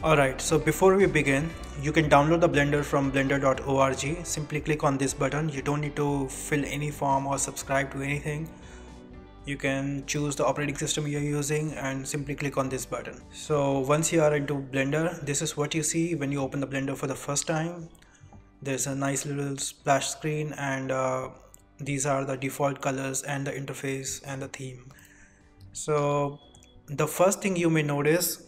Alright, so before we begin, you can download the Blender from blender.org. Simply click on this button. You don't need to fill any form or subscribe to anything. You can choose the operating system you're using and simply click on this button. So once you are into Blender, this is what you see when you open the Blender for the first time. There's a nice little splash screen, and these are the default colors and the interface and the theme. So the first thing you may notice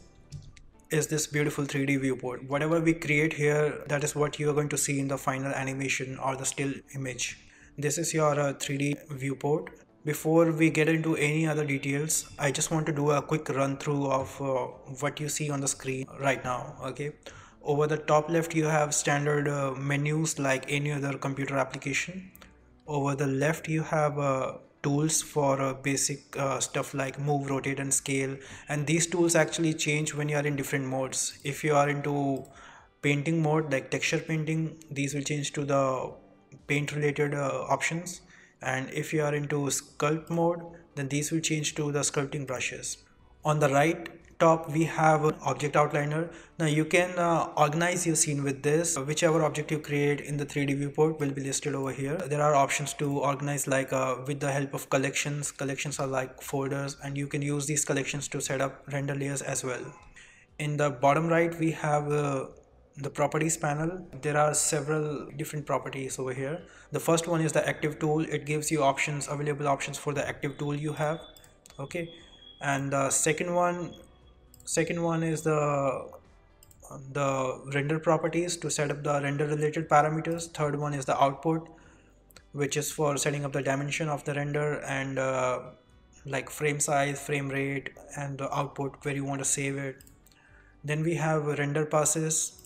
is this beautiful 3D viewport. Whatever we create here, that is what you are going to see in the final animation or the still image. This is your 3D viewport. Before we get into any other details, I just want to do a quick run through of what you see on the screen right now. Okay, over the top left you have standard menus like any other computer application. Over the left you have tools for basic stuff like move, rotate and scale, and these tools actually change when you are in different modes. If you are into painting mode like texture painting, these will change to the paint related options, and if you are into sculpt mode, then these will change to the sculpting brushes. On the right top we have an object outliner. Now you can organize your scene with this. Whichever object you create in the 3D viewport will be listed over here. There are options to organize like with the help of collections. Collections are like folders, and you can use these collections to set up render layers as well. In the bottom right we have the properties panel. There are several different properties over here. The first one is the active tool. It gives you options, available options for the active tool you have. Okay, and the second one is the render properties to set up the render related parameters. Third one is the output, which is for setting up the dimension of the render and like frame size, frame rate, and the output where you want to save it. Then we have render passes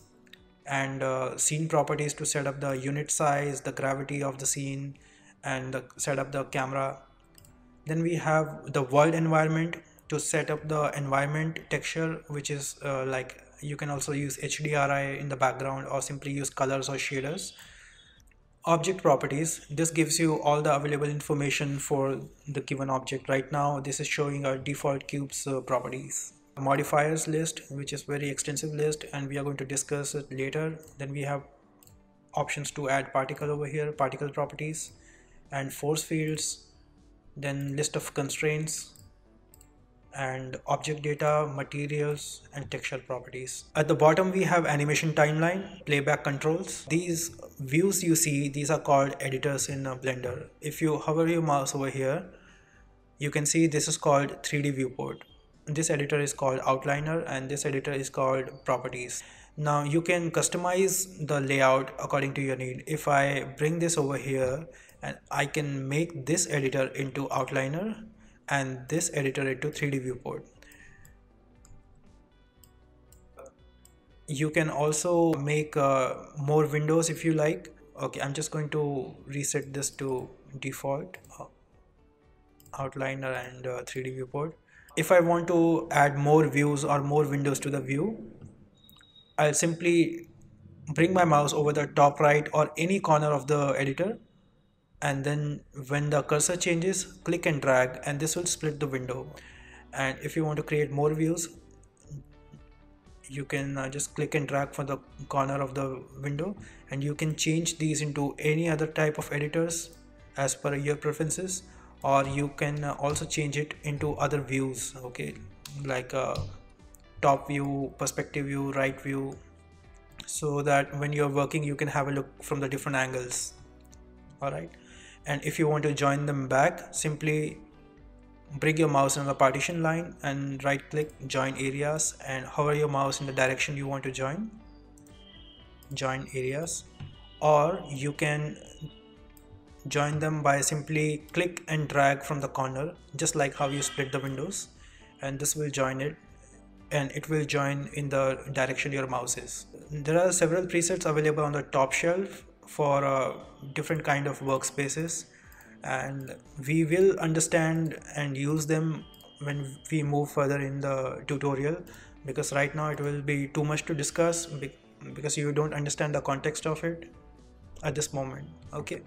and scene properties to set up the unit size, the gravity of the scene, and set up the camera. Then we have the world environment to set up the environment texture, which is like you can also use HDRI in the background or simply use colors or shaders. Object properties, this gives you all the available information for the given object. Right now this is showing our default cubes properties. Modifiers list, which is very extensive list, and we are going to discuss it later. Then we have options to add particle over here, particle properties, and force fields. Then list of constraints and object data, materials, and texture properties. At the bottom we have animation timeline, playback controls. These views you see, these are called editors in Blender. If you hover your mouse over here, you can see this is called 3D viewport. This editor is called outliner, and this editor is called properties. Now you can customize the layout according to your need. If I bring this over here, and I can make this editor into outliner and this editor into 3D viewport. You can also make more windows if you like. Okay, I'm just going to reset this to default outliner and 3D viewport. If I want to add more views or more windows to the view, I'll simply bring my mouse over the top right or any corner of the editor, and then when the cursor changes, click and drag, and this will split the window. And if you want to create more views, you can just click and drag for the corner of the window, and you can change these into any other type of editors as per your preferences, or you can also change it into other views. Okay, like top view, perspective view, right view, so that when you're working you can have a look from the different angles. All right, and if you want to join them back, simply bring your mouse on the partition line and right click, join areas, and hover your mouse in the direction you want to join areas. Or you can join them by simply click and drag from the corner, just like how you split the windows, and this will join it, and it will join in the direction your mouse is. There are several presets available on the top shelf for different kind of workspaces, and we will understand and use them when we move further in the tutorial, because right now it will be too much to discuss because you don't understand the context of it at this moment. Okay,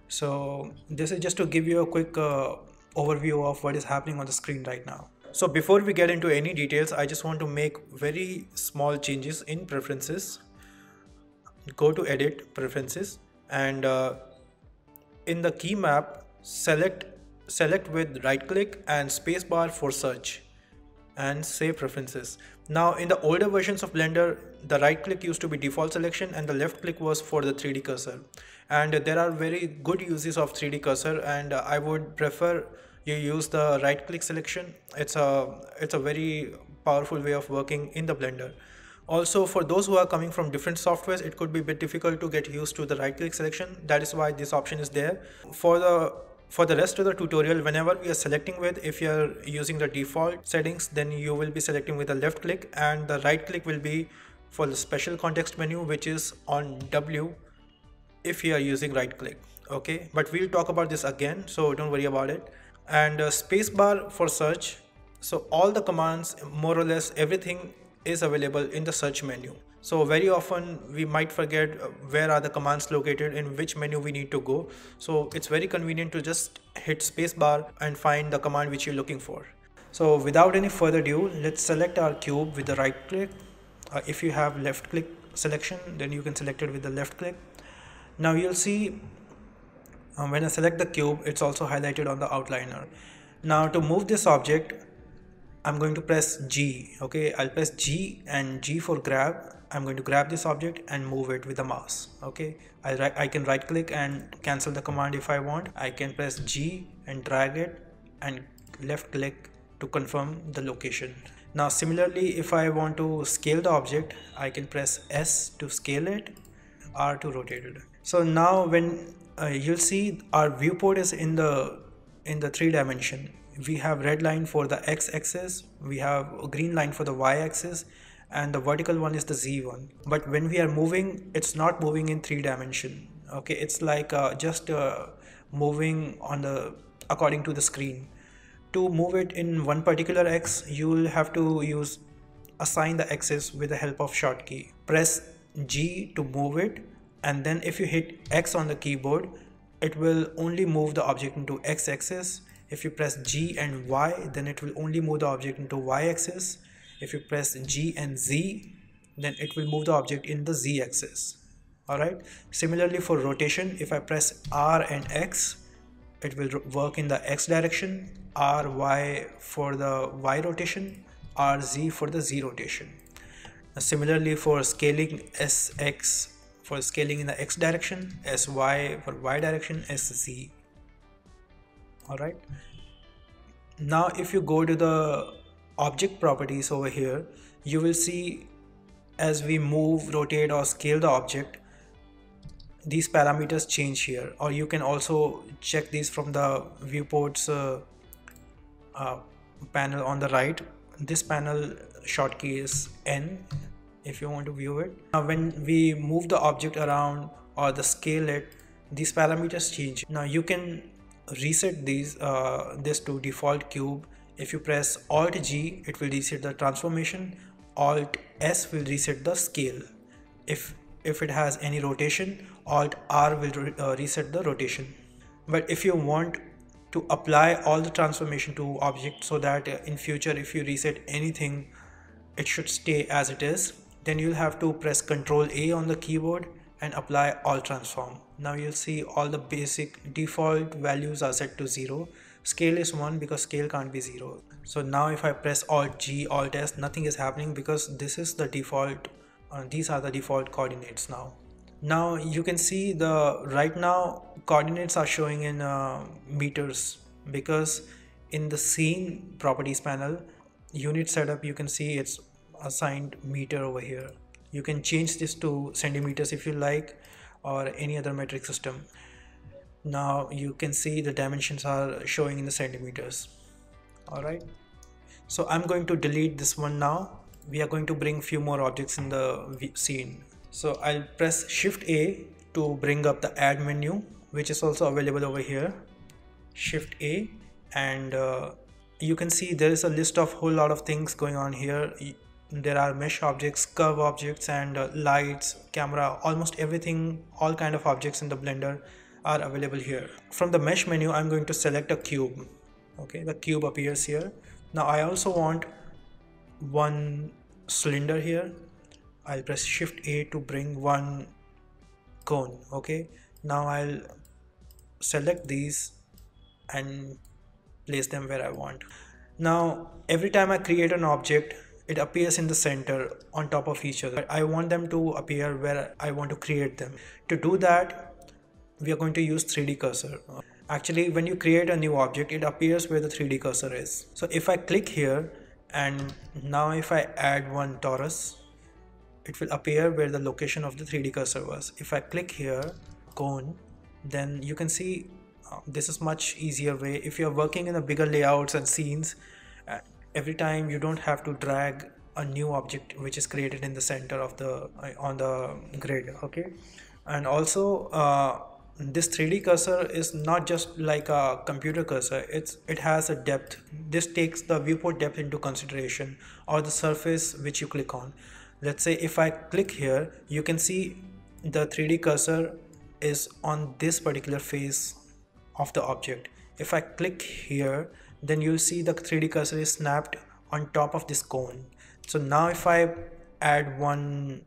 so this is just to give you a quick overview of what is happening on the screen right now. So before we get into any details, I just want to make very small changes in preferences. Go to edit preferences, and in the key map, select with right click and spacebar for search, and save preferences. Now in the older versions of Blender, the right click used to be default selection and the left click was for the 3D cursor. And there are very good uses of 3D cursor, and I would prefer you use the right click selection. It's a very powerful way of working in the Blender. Also, for those who are coming from different softwares, it could be a bit difficult to get used to the right click selection. That is why this option is there. For the rest of the tutorial, whenever we are selecting with, if you are using the default settings, then you will be selecting with the left click, and the right click will be for the special context menu, which is on W if you are using right click. Okay, but we'll talk about this again, so don't worry about it. And spacebar for search. So all the commands, more or less everything, is available in the search menu. So very often we might forget where are the commands located, in which menu we need to go. So it's very convenient to just hit spacebar and find the command which you're looking for. So without any further ado, let's select our cube with the right click. If you have left click selection, then you can select it with the left click. Now you'll see when I select the cube, it's also highlighted on the outliner. Now to move this object, I'm going to press G. Okay, I'll press G and G for grab. I'm going to grab this object and move it with the mouse. Okay, I can right click and cancel the command if I want. I can press G and drag it, and left click to confirm the location. Now similarly, if I want to scale the object, I can press S to scale it, R to rotate it. So now when you'll see our viewport is in the 3 dimension. We have red line for the x-axis, we have a green line for the y-axis, and the vertical one is the z one. But when we are moving, it's not moving in 3 dimension. Okay, it's like just moving on the according to the screen. To move it in one particular x, you will have to assign the axis with the help of short key. Press G to move it, and then if you hit X on the keyboard, it will only move the object into x-axis. If you press G and Y, then it will only move the object into y-axis. If you press G and Z, then it will move the object in the z-axis. Alright. Similarly for rotation, if I press R and X, it will work in the x direction, R, Y for the y rotation, R, Z for the z rotation. Similarly for scaling, SX for scaling in the x direction, SY for y direction, SZ. Alright. Now if you go to the object properties over here, you will see as we move, rotate or scale the object, these parameters change here, or you can also check these from the viewports panel on the right. This panel shortkey is N if you want to view it. Now when we move the object around or the scale it, these parameters change. Now you can reset these this to default cube. If you press Alt G, it will reset the transformation. Alt S will reset the scale. If it has any rotation, Alt R will reset the rotation. But if you want to apply all the transformation to object so that in future if you reset anything it should stay as it is, then you'll have to press Ctrl A on the keyboard and apply all transform. Now you'll see all the basic default values are set to 0. Scale is 1 because scale can't be 0. So now if I press Alt G, Alt S, nothing is happening because this is the default. These are the default coordinates now. Now you can see the right now coordinates are showing in meters, because in the scene properties panel, unit setup, you can see it's assigned meter over here. You can change this to centimeters if you like, or any other metric system. Now you can see the dimensions are showing in the centimeters. Alright, so I'm going to delete this one now. We are going to bring few more objects in the scene. So I'll press Shift A to bring up the add menu, which is also available over here. Shift A, and you can see there is a list of whole lot of things going on here. There are mesh objects, curve objects, and lights, camera, almost everything, all kind of objects in the Blender are available here. From the mesh menu, I'm going to select a cube. Okay, the cube appears here. Now I also want one cylinder here. I'll press Shift A to bring one cone. Okay, now I'll select these and place them where I want. Now every time I create an object, it appears in the center on top of each other. I want them to appear where I want to create them. To do that, we are going to use 3D cursor. Actually, when you create a new object, it appears where the 3D cursor is. So if I click here, and now if I add one torus, it will appear where the location of the 3D cursor was. If I click here, cone, then you can see this is much easier way. If you're working in a bigger layouts and scenes, every time you don't have to drag a new object which is created in the center of the on the grid. Okay, and also this 3D cursor is not just like a computer cursor, it has a depth. This takes the viewport depth into consideration, or the surface which you click on. Let's say if I click here, you can see the 3D cursor is on this particular face of the object. If I click here, then you'll see the 3D cursor is snapped on top of this cone. So now if I add one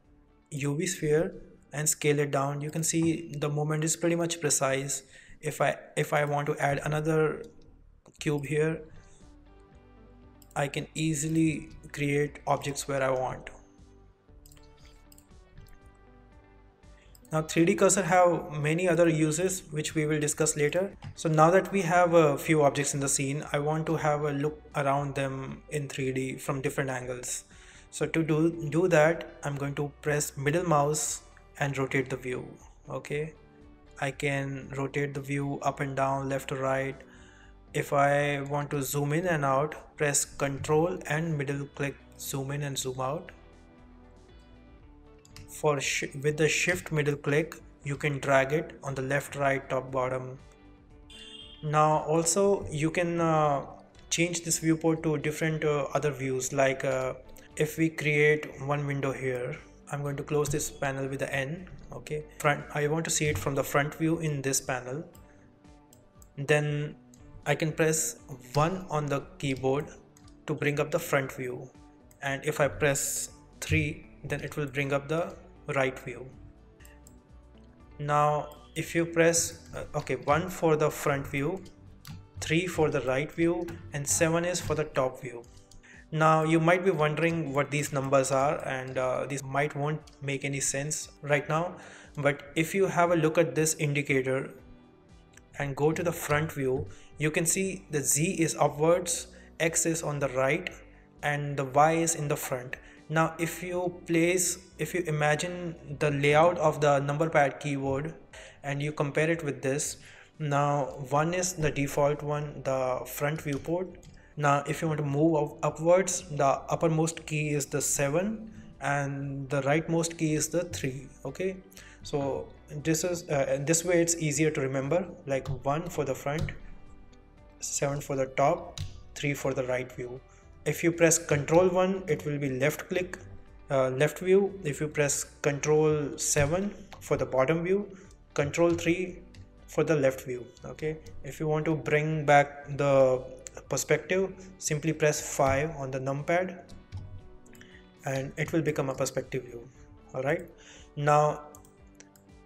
UV sphere and scale it down, you can see the movement is pretty much precise. If I want to add another cube here, I can easily create objects where I want. Now 3D cursor have many other uses which we will discuss later. So now that we have a few objects in the scene, I want to have a look around them in 3D from different angles. So to do that, I'm going to press middle mouse and rotate the view. Okay, I can rotate the view up and down, left to right. If I want to zoom in and out, press Ctrl and middle click, zoom in and zoom out. With the shift middle click, you can drag it on the left, right, top, bottom. Now also you can change this viewport to different other views, like if we create one window here, I'm going to close this panel with the N. Okay, I want to see it from the front view in this panel. Then I can press 1 on the keyboard to bring up the front view, and if I press 3, then it will bring up the right view. Now if you press 1 for the front view, 3 for the right view, and 7 is for the top view. Now you might be wondering what these numbers are, and these might won't make any sense right now, but if you have a look at this indicator and go to the front view, you can see the Z is upwards, X is on the right, and the Y is in the front. Now if you imagine the layout of the number pad keyboard and you compare it with this, now 1 is the default one, the front viewport. Now if you want to move upwards, the uppermost key is the 7 and the rightmost key is the 3. Okay, so this way it's easier to remember, like 1 for the front, 7 for the top, 3 for the right view. If you press Ctrl 1, it will be left click, left view. If you press Ctrl 7 for the bottom view, Ctrl 3 for the left view. Okay, if you want to bring back the perspective, simply press 5 on the numpad and it will become a perspective view. Alright, now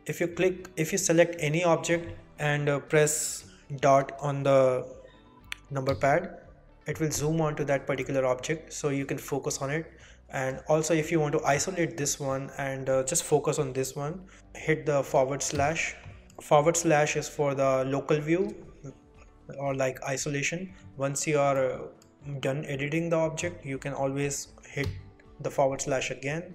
if you select any object and press dot on the number pad, it will zoom onto that particular object so you can focus on it. And also if you want to isolate this one and just focus on this one, hit the forward slash. Forward slash is for the local view or like isolation. Once you are done editing the object, you can always hit the forward slash again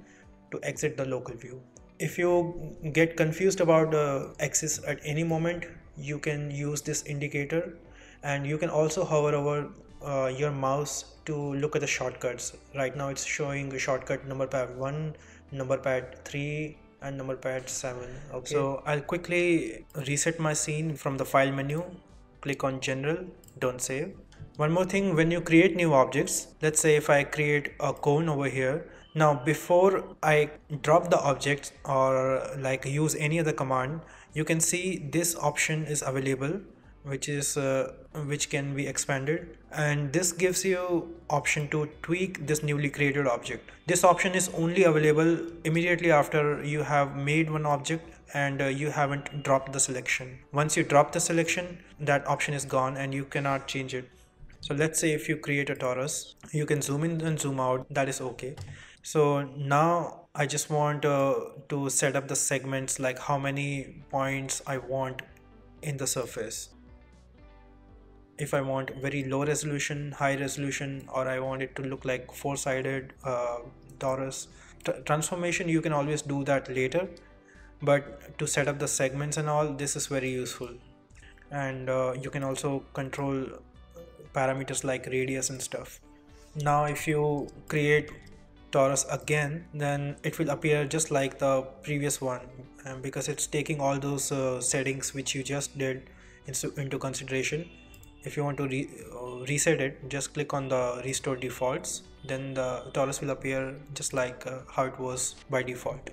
to exit the local view. If you get confused about the axis at any moment, you can use this indicator, and you can also hover over your mouse to look at the shortcuts. Right now it's showing a shortcut number pad 1, number pad 3 and number pad 7. Okay, so I'll quickly reset my scene from the file menu, click on general, don't save. One more thing, when you create new objects, let's say if I create a cone over here, now before I drop the object or like use any other command, you can see this option is available which can be expanded, and this gives you option to tweak this newly created object. This option is only available immediately after you have made one object and you haven't dropped the selection. Once you drop the selection, that option is gone and you cannot change it. So let's say if you create a torus, you can zoom in and zoom out, that is okay. So now I just want to set up the segments, like how many points I want in the surface. If I want very low resolution, high resolution, or I want it to look like four-sided torus. Transformation, you can always do that later, but to set up the segments and all, this is very useful. And you can also control parameters like radius and stuff. Now if you create torus again, then it will appear just like the previous one, because it's taking all those settings which you just did into consideration. If you want to reset it, just click on the restore defaults, then the torus will appear just like how it was by default.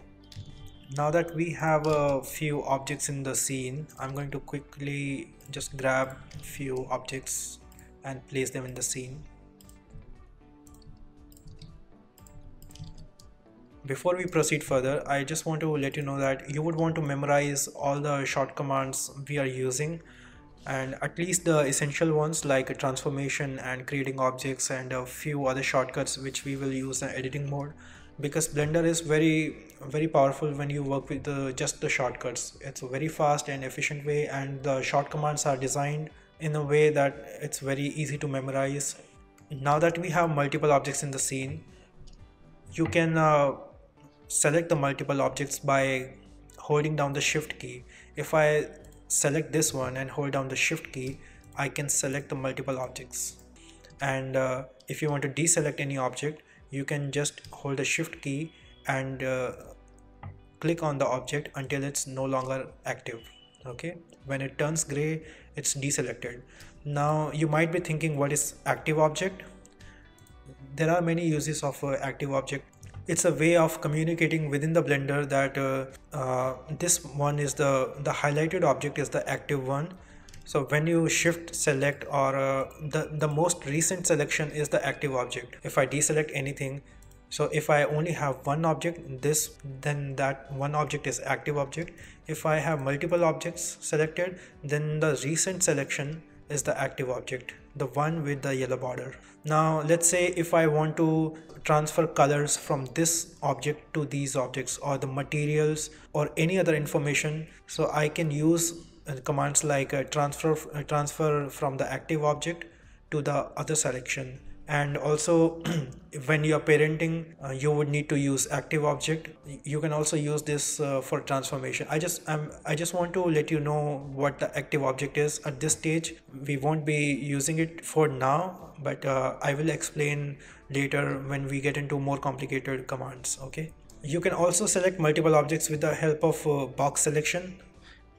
Now that we have a few objects in the scene, I'm going to quickly just grab a few objects and place them in the scene. Before we proceed further, I just want to let you know that you would want to memorize all the short commands we are using, and at least the essential ones like transformation and creating objects, and a few other shortcuts which we will use in editing mode, because Blender is very powerful when you work with just the shortcuts. It's a very fast and efficient way, and the short commands are designed in a way that it's very easy to memorize. Now that we have multiple objects in the scene, you can select the multiple objects by holding down the shift key. If I select this one and hold down the shift key, I can select the multiple objects. And if you want to deselect any object, you can just hold the shift key and click on the object until it's no longer active. Okay, when it turns gray, it's deselected. Now you might be thinking, what is active object? There are many uses of active object. It's a way of communicating within the Blender that this one is the highlighted object is the active one. So when you shift select, or the most recent selection is the active object. If I deselect anything, so if I only have one object, then that one object is active object. If I have multiple objects selected, then the recent selection is the active object, the one with the yellow border. Now let's say if I want to transfer colors from this object to these objects, or the materials, or any other information, so I can use commands like transfer from the active object to the other selection. And also when you are parenting, you would need to use active object. You can also use this for transformation. I just want to let you know what the active object is at this stage. We won't be using it for now, but I will explain later when we get into more complicated commands. Okay, you can also select multiple objects with the help of box selection.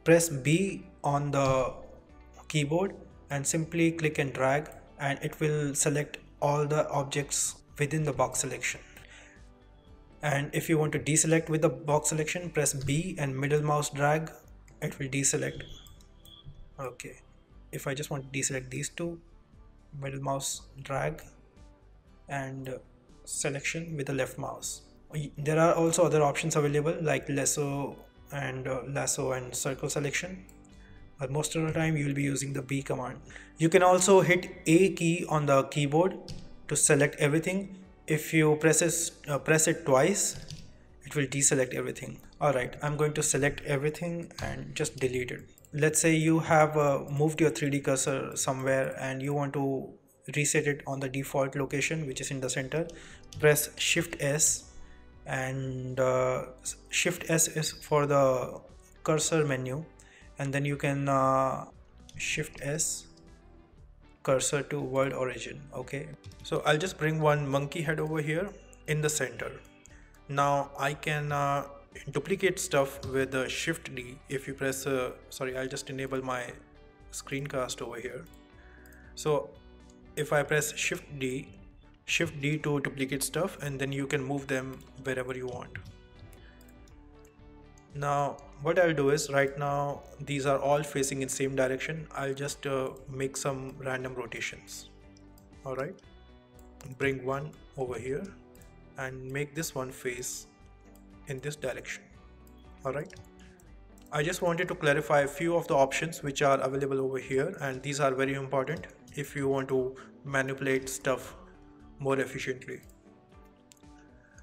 Press B on the keyboard and simply click and drag, and it will select all the objects within the box selection. And if you want to deselect with the box selection, press B and middle mouse drag, it will deselect. Okay, if I just want to deselect these two, middle mouse drag and selection with the left mouse. There are also other options available like lasso and circle selection, but most of the time you will be using the B command. You can also hit A key on the keyboard to select everything. If you press it twice, it will deselect everything. Alright, I'm going to select everything and just delete it. Let's say you have moved your 3D cursor somewhere and you want to reset it on the default location, which is in the center. Press Shift S, and Shift S is for the cursor menu, and then you can Shift S cursor to world origin. Okay, so I'll just bring one monkey head over here in the center. Now I can duplicate stuff with the Shift D. If you press sorry, I'll just enable my screencast over here. So if I press Shift D to duplicate stuff, and then you can move them wherever you want. Now what I'll do is, right now these are all facing in same direction. I'll just make some random rotations. All right, bring one over here and make this one face in this direction. All right, I just wanted to clarify a few of the options which are available over here, and these are very important if you want to manipulate stuff more efficiently.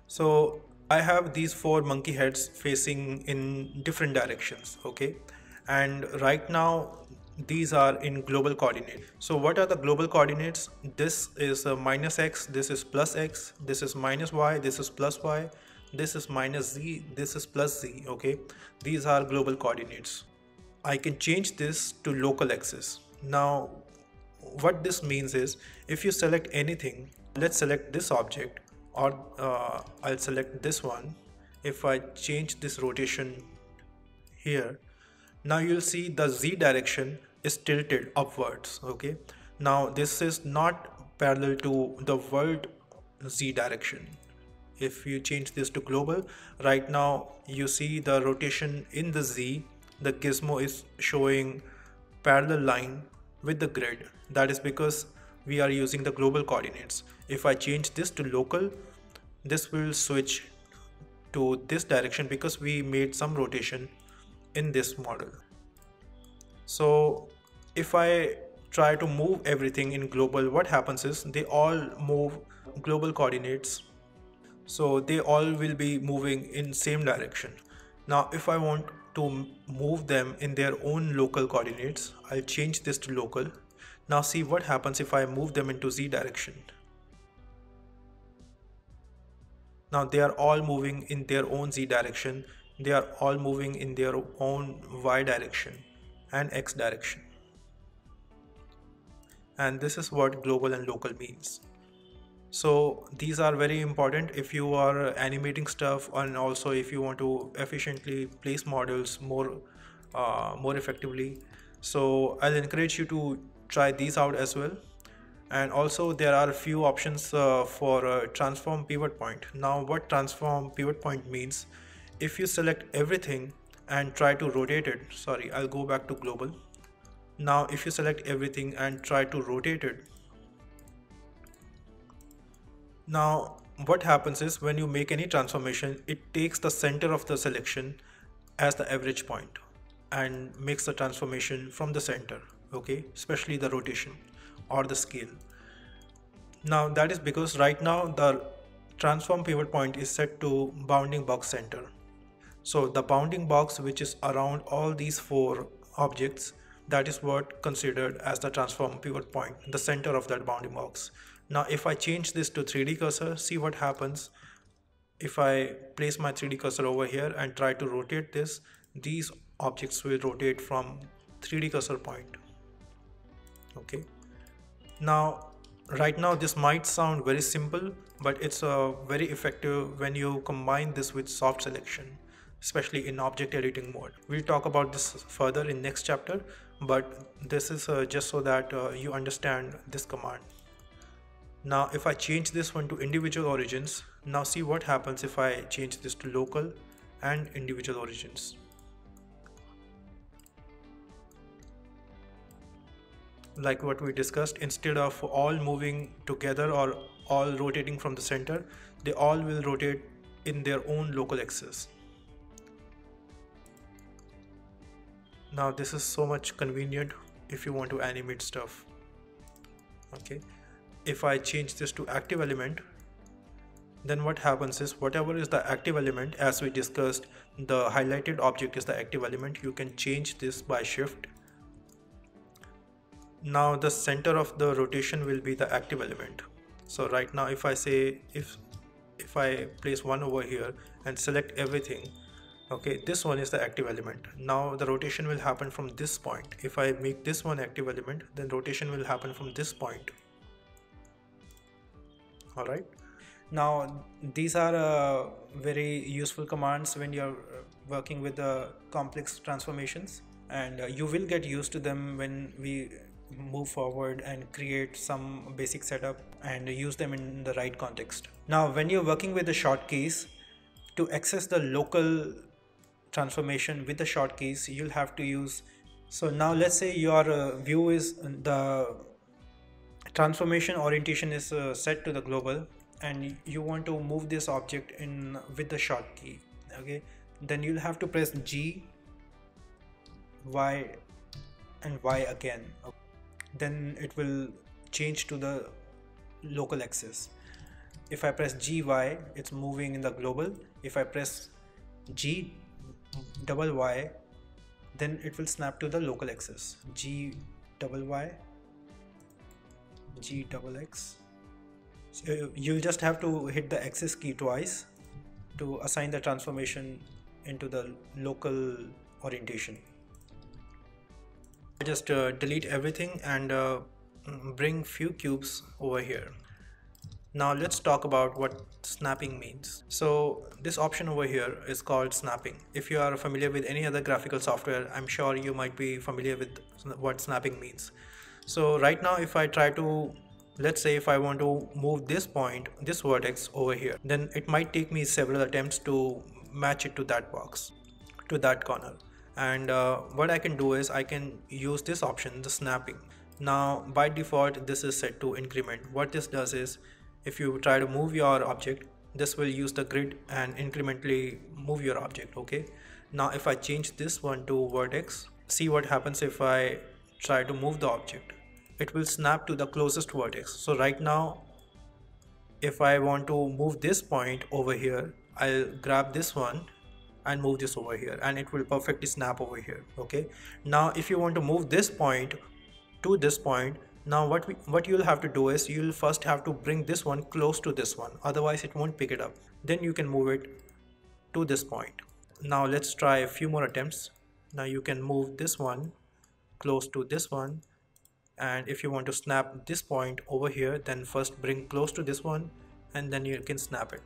So I have these four monkey heads facing in different directions, okay? And right now these are in global coordinate. So what are the global coordinates? This is minus x, this is plus x, this is minus y, this is plus y, this is minus z, this is plus z, okay? These are global coordinates. I can change this to local axis. Now what this means is, if you select anything, let's select this object, or I'll select this one. If I change this rotation here, now you'll see the z direction is tilted upwards, okay? Now this is not parallel to the world z direction. If you change this to global, right now you see the rotation in the z, the gizmo is showing parallel line with the grid. That is because we are using the global coordinates. If I change this to local, this will switch to this direction because we made some rotation in this model. So if I try to move everything in global, what happens is they all move global coordinates, so they all will be moving in same direction. Now if I want to move them in their own local coordinates, I'll change this to local. Now see what happens if I move them into z direction. Now they are all moving in their own z direction, they are all moving in their own y direction and x direction. And this is what global and local means. So these are very important if you are animating stuff, and also if you want to efficiently place models more effectively. So I'll encourage you to try these out as well. And also there are a few options for transform pivot point. Now what transform pivot point means, if you select everything and try to rotate it, sorry, I'll go back to global. Now if you select everything and try to rotate it, now what happens is, when you make any transformation, it takes the center of the selection as the average point and makes the transformation from the center, okay, especially the rotation or the scale. Now that is because right now the transform pivot point is set to bounding box center. So the bounding box which is around all these four objects, that is what considered as the transform pivot point, the center of that bounding box. Now if I change this to 3D cursor, see what happens. If I place my 3D cursor over here and try to rotate this, these objects will rotate from 3D cursor point, okay? Now right now this might sound very simple, but it's very effective when you combine this with soft selection, especially in object editing mode. We'll talk about this further in next chapter, but this is just so that you understand this command. Now if I change this one to individual origins, now see what happens if I change this to local and individual origins. Like what we discussed, instead of all moving together or all rotating from the center, they all will rotate in their own local axis. Now this is so much convenient if you want to animate stuff, okay? If I change this to active element, then what happens is, whatever is the active element, as we discussed, the highlighted object is the active element. You can change this by shift. Now the center of the rotation will be the active element. So right now if I say, if I place one over here and select everything, okay, this one is the active element. Now the rotation will happen from this point. If I make this one active element, then rotation will happen from this point. All right, now these are very useful commands when you're working with the complex transformations, and you will get used to them when we move forward and create some basic setup and use them in the right context. Now when you're working with the shortkeys, to access the local transformation with the shortkeys, you'll have to use. So now let's say your view is the transformation orientation is set to the global, and you want to move this object in with the shortkey. Okay, then you'll have to press G, Y and Y again. Then it will change to the local axis. If I press GY, it's moving in the global. If I press G double Y, then it will snap to the local axis. G double Y, G double X. So you'll just have to hit the axis key twice to assign the transformation into the local orientation. Just delete everything and bring few cubes over here. Now let's talk about what snapping means. So this option over here is called snapping. If you are familiar with any other graphical software, I'm sure you might be familiar with what snapping means. So right now, if I try to, let's say if I want to move this point, this vertex over here, then it might take me several attempts to match it to that box, to that corner. And what I can do is I can use this option, the snapping. Now by default this is set to increment. What this does is, if you try to move your object, this will use the grid and incrementally move your object. Okay, now if I change this one to vertex, see what happens if I try to move the object. It will snap to the closest vertex. So right now, if I want to move this point over here, I'll grab this one and move this over here, and it will perfectly snap over here. Okay, now if you want to move this point to this point, now what you'll have to do is you'll first have to bring this one close to this one, otherwise it won't pick it up. Then you can move it to this point. Now let's try a few more attempts. Now you can move this one close to this one, and if you want to snap this point over here, then first bring close to this one and then you can snap it.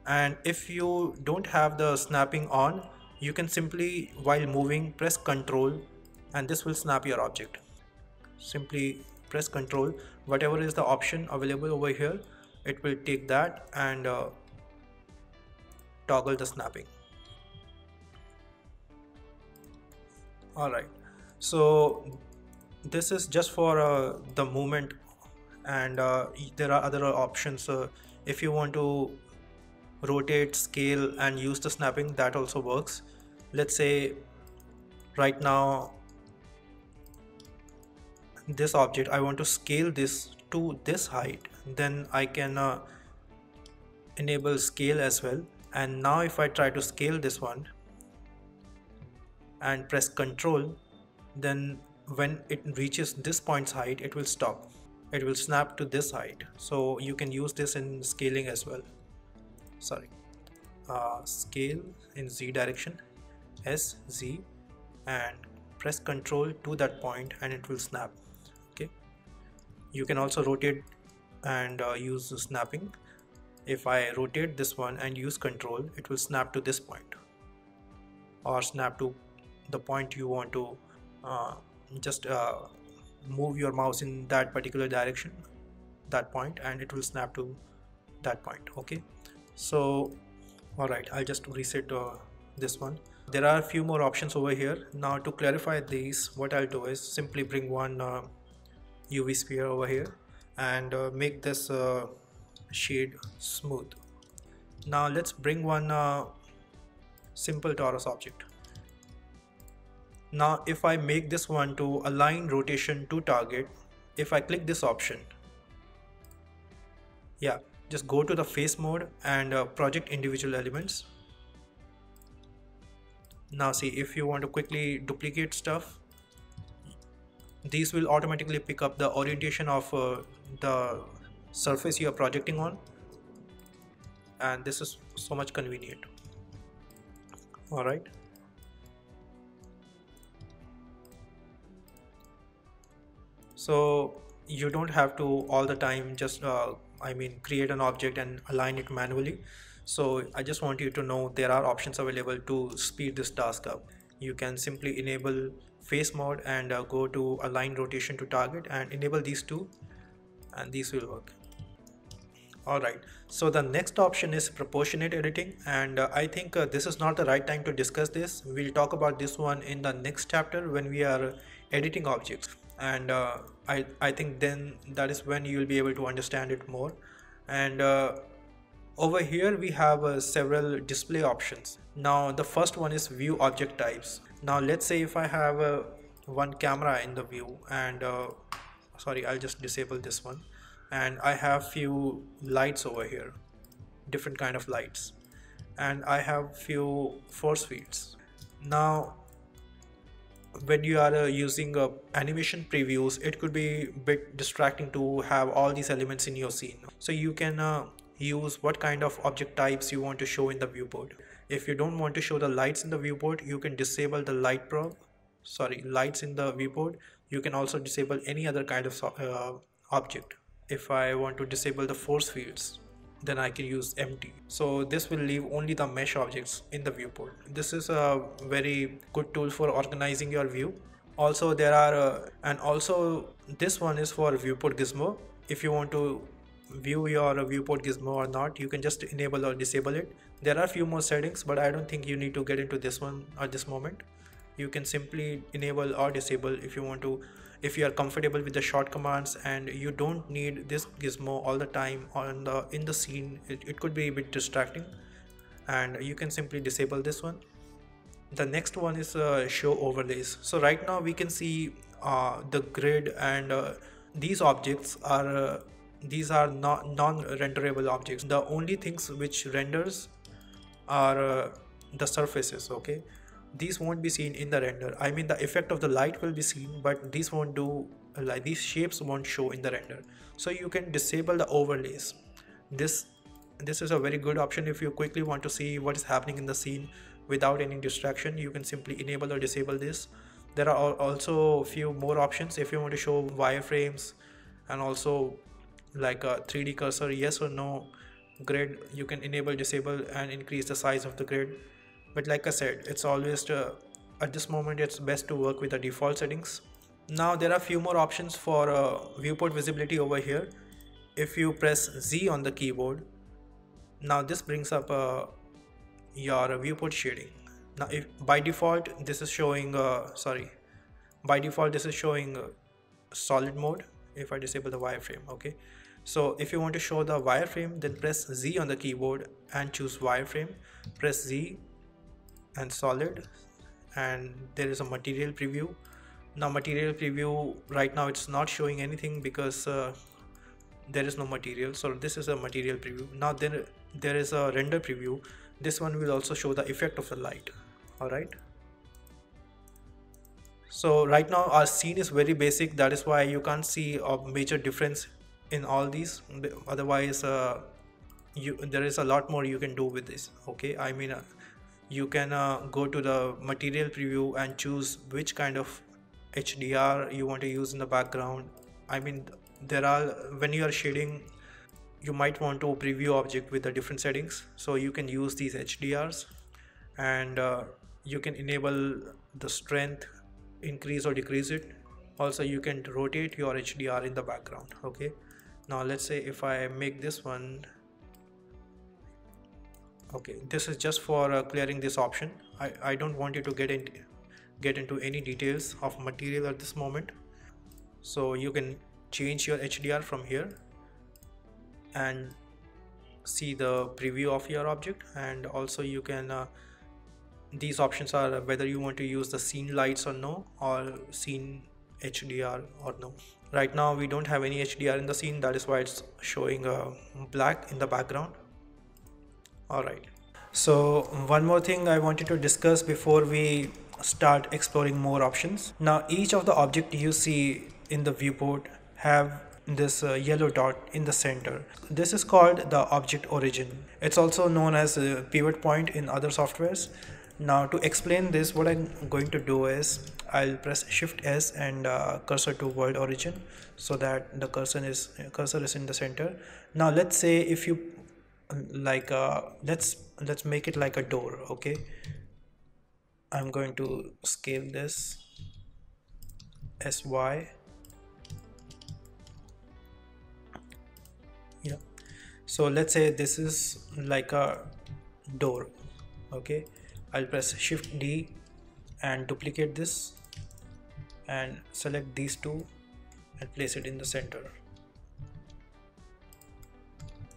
And if you don't have the snapping on, you can simply, while moving, press Ctrl and this will snap your object. Simply press Ctrl, whatever is the option available over here, it will take that and toggle the snapping. Alright, so this is just for the movement, and there are other options. If you want to rotate, scale and use the snapping, that also works. Let's say right now this object, I want to scale this to this height, then I can enable scale as well. And now if I try to scale this one and press Ctrl, then when it reaches this point's height, it will stop. It will snap to this height. So you can use this in scaling as well. Sorry, scale in Z direction, S, Z, and press Ctrl to that point and it will snap. Okay, you can also rotate and use the snapping. If I rotate this one and use Ctrl, it will snap to this point, or snap to the point you want to just move your mouse in that particular direction, that point, and it will snap to that point. Okay, so alright, I'll just reset this one. There are a few more options over here. Now to clarify these, what I'll do is simply bring one UV sphere over here and make this shade smooth. Now let's bring one simple torus object. Now if I make this one to align rotation to target, if I click this option, yeah, just go to the face mode and project individual elements. Now see, if you want to quickly duplicate stuff, these will automatically pick up the orientation of the surface you are projecting on, and this is so much convenient. Alright, so you don't have to all the time just create an object and align it manually. So I just want you to know there are options available to speed this task up. You can simply enable face mode and go to align rotation to target and enable these two, and these will work. Alright, so the next option is proportionate editing, and I think this is not the right time to discuss this. We'll talk about this one in the next chapter when we are editing objects, and I think then that is when you will be able to understand it more. And over here we have several display options. Now the first one is view object types. Now let's say if I have one camera in the view, and sorry, I'll just disable this one, and I have few lights over here, different kind of lights, and I have few force fields. Now when you are using animation previews, it could be a bit distracting to have all these elements in your scene, so you can use what kind of object types you want to show in the viewport. If you don't want to show the lights in the viewport, you can disable the lights in the viewport. You can also disable any other kind of object. If I want to disable the force fields, then I can use empty. So this will leave only the mesh objects in the viewport. This is a very good tool for organizing your view. Also there are and also this one is for viewport gizmo. If you want to view your viewport gizmo or not, you can just enable or disable it. There are few more settings, but I don't think you need to get into this one at this moment. You can simply enable or disable if you want to, if you are comfortable with the short commands and you don't need this gizmo all the time on in the scene. It could be a bit distracting, and you can simply disable this one. The next one is show overlays. So right now we can see the grid, and these objects are these are not non-renderable objects. The only things which renders are the surfaces. Okay, these won't be seen in the render. I mean, the effect of the light will be seen, but these won't do, like these shapes won't show in the render. So you can disable the overlays. This is a very good option if you quickly want to see what is happening in the scene without any distraction. You can simply enable or disable this. There are also a few more options if you want to show wireframes, and also like a 3D cursor, yes or no, grid. You can enable, disable, and increase the size of the grid. But like I said, it's always at this moment it's best to work with the default settings. Now there are few more options for viewport visibility over here. If you press Z on the keyboard, now this brings up your viewport shading. Now if by default this is showing by default this is showing solid mode. If I disable the wireframe, okay, so if you want to show the wireframe, then press Z on the keyboard and choose wireframe, press Z and solid, and there is a material preview. Now material preview, right now it's not showing anything because there is no material, so this is a material preview. Now there is a render preview. This one will also show the effect of the light. All right, so right now our scene is very basic, that is why you can't see a major difference in all these. Otherwise there is a lot more you can do with this. Okay, I mean you can go to the material preview and choose which kind of HDR you want to use in the background. I mean, there are, when you are shading, you might want to preview object with the different settings, so you can use these HDRs, and you can enable the strength, increase or decrease it. Also you can rotate your HDR in the background. Okay, now let's say if I make this one, okay, this is just for clearing this option. I don't want you to get into any details of material at this moment. So you can change your HDR from here and see the preview of your object, and also you can these options are whether you want to use the scene lights or no, or scene HDR or no. Right now we don't have any HDR in the scene, that is why it's showing black in the background. Alright, so one more thing I wanted to discuss before we start exploring more options. Now each of the object you see in the viewport have this yellow dot in the center. This is called the object origin. It's also known as a pivot point in other softwares. Now to explain this, what I'm going to do is I'll press Shift S and cursor to world origin, so that the cursor is in the center. Now let's say if you like let's make it like a door. Okay, I'm going to scale this SY. Yeah, So let's say this is like a door. Okay, I'll press Shift D and duplicate this and select these two and place it in the center.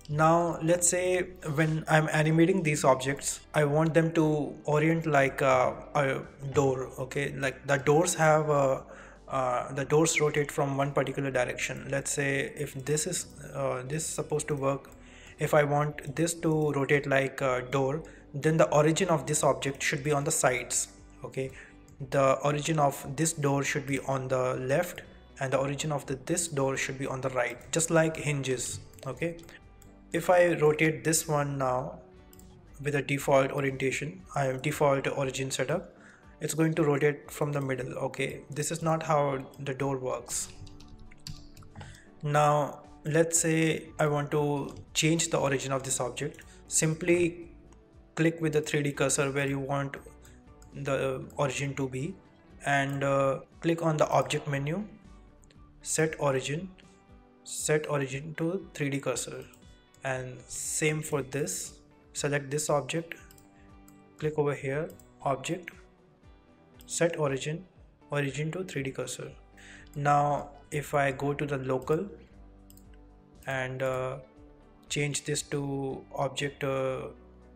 Now let's say when I'm animating these objects, I want them to orient like a door. Okay, like the doors have the doors rotate from one particular direction. Let's say if this is supposed to work, if I want this to rotate like a door, then the origin of this object should be on the sides. Okay, the origin of this door should be on the left and the origin of this door should be on the right, just like hinges. Okay, if I rotate this one now with a default orientation, I have default origin setup, it's going to rotate from the middle. Okay, this is not how the door works. Now let's say I want to change the origin of this object. Simply click with the 3D cursor where you want the origin to be and click on the object menu, set origin to 3D cursor, and same for this. Select this object, click over here, object, set origin to 3D cursor. Now if I go to the local and change this to object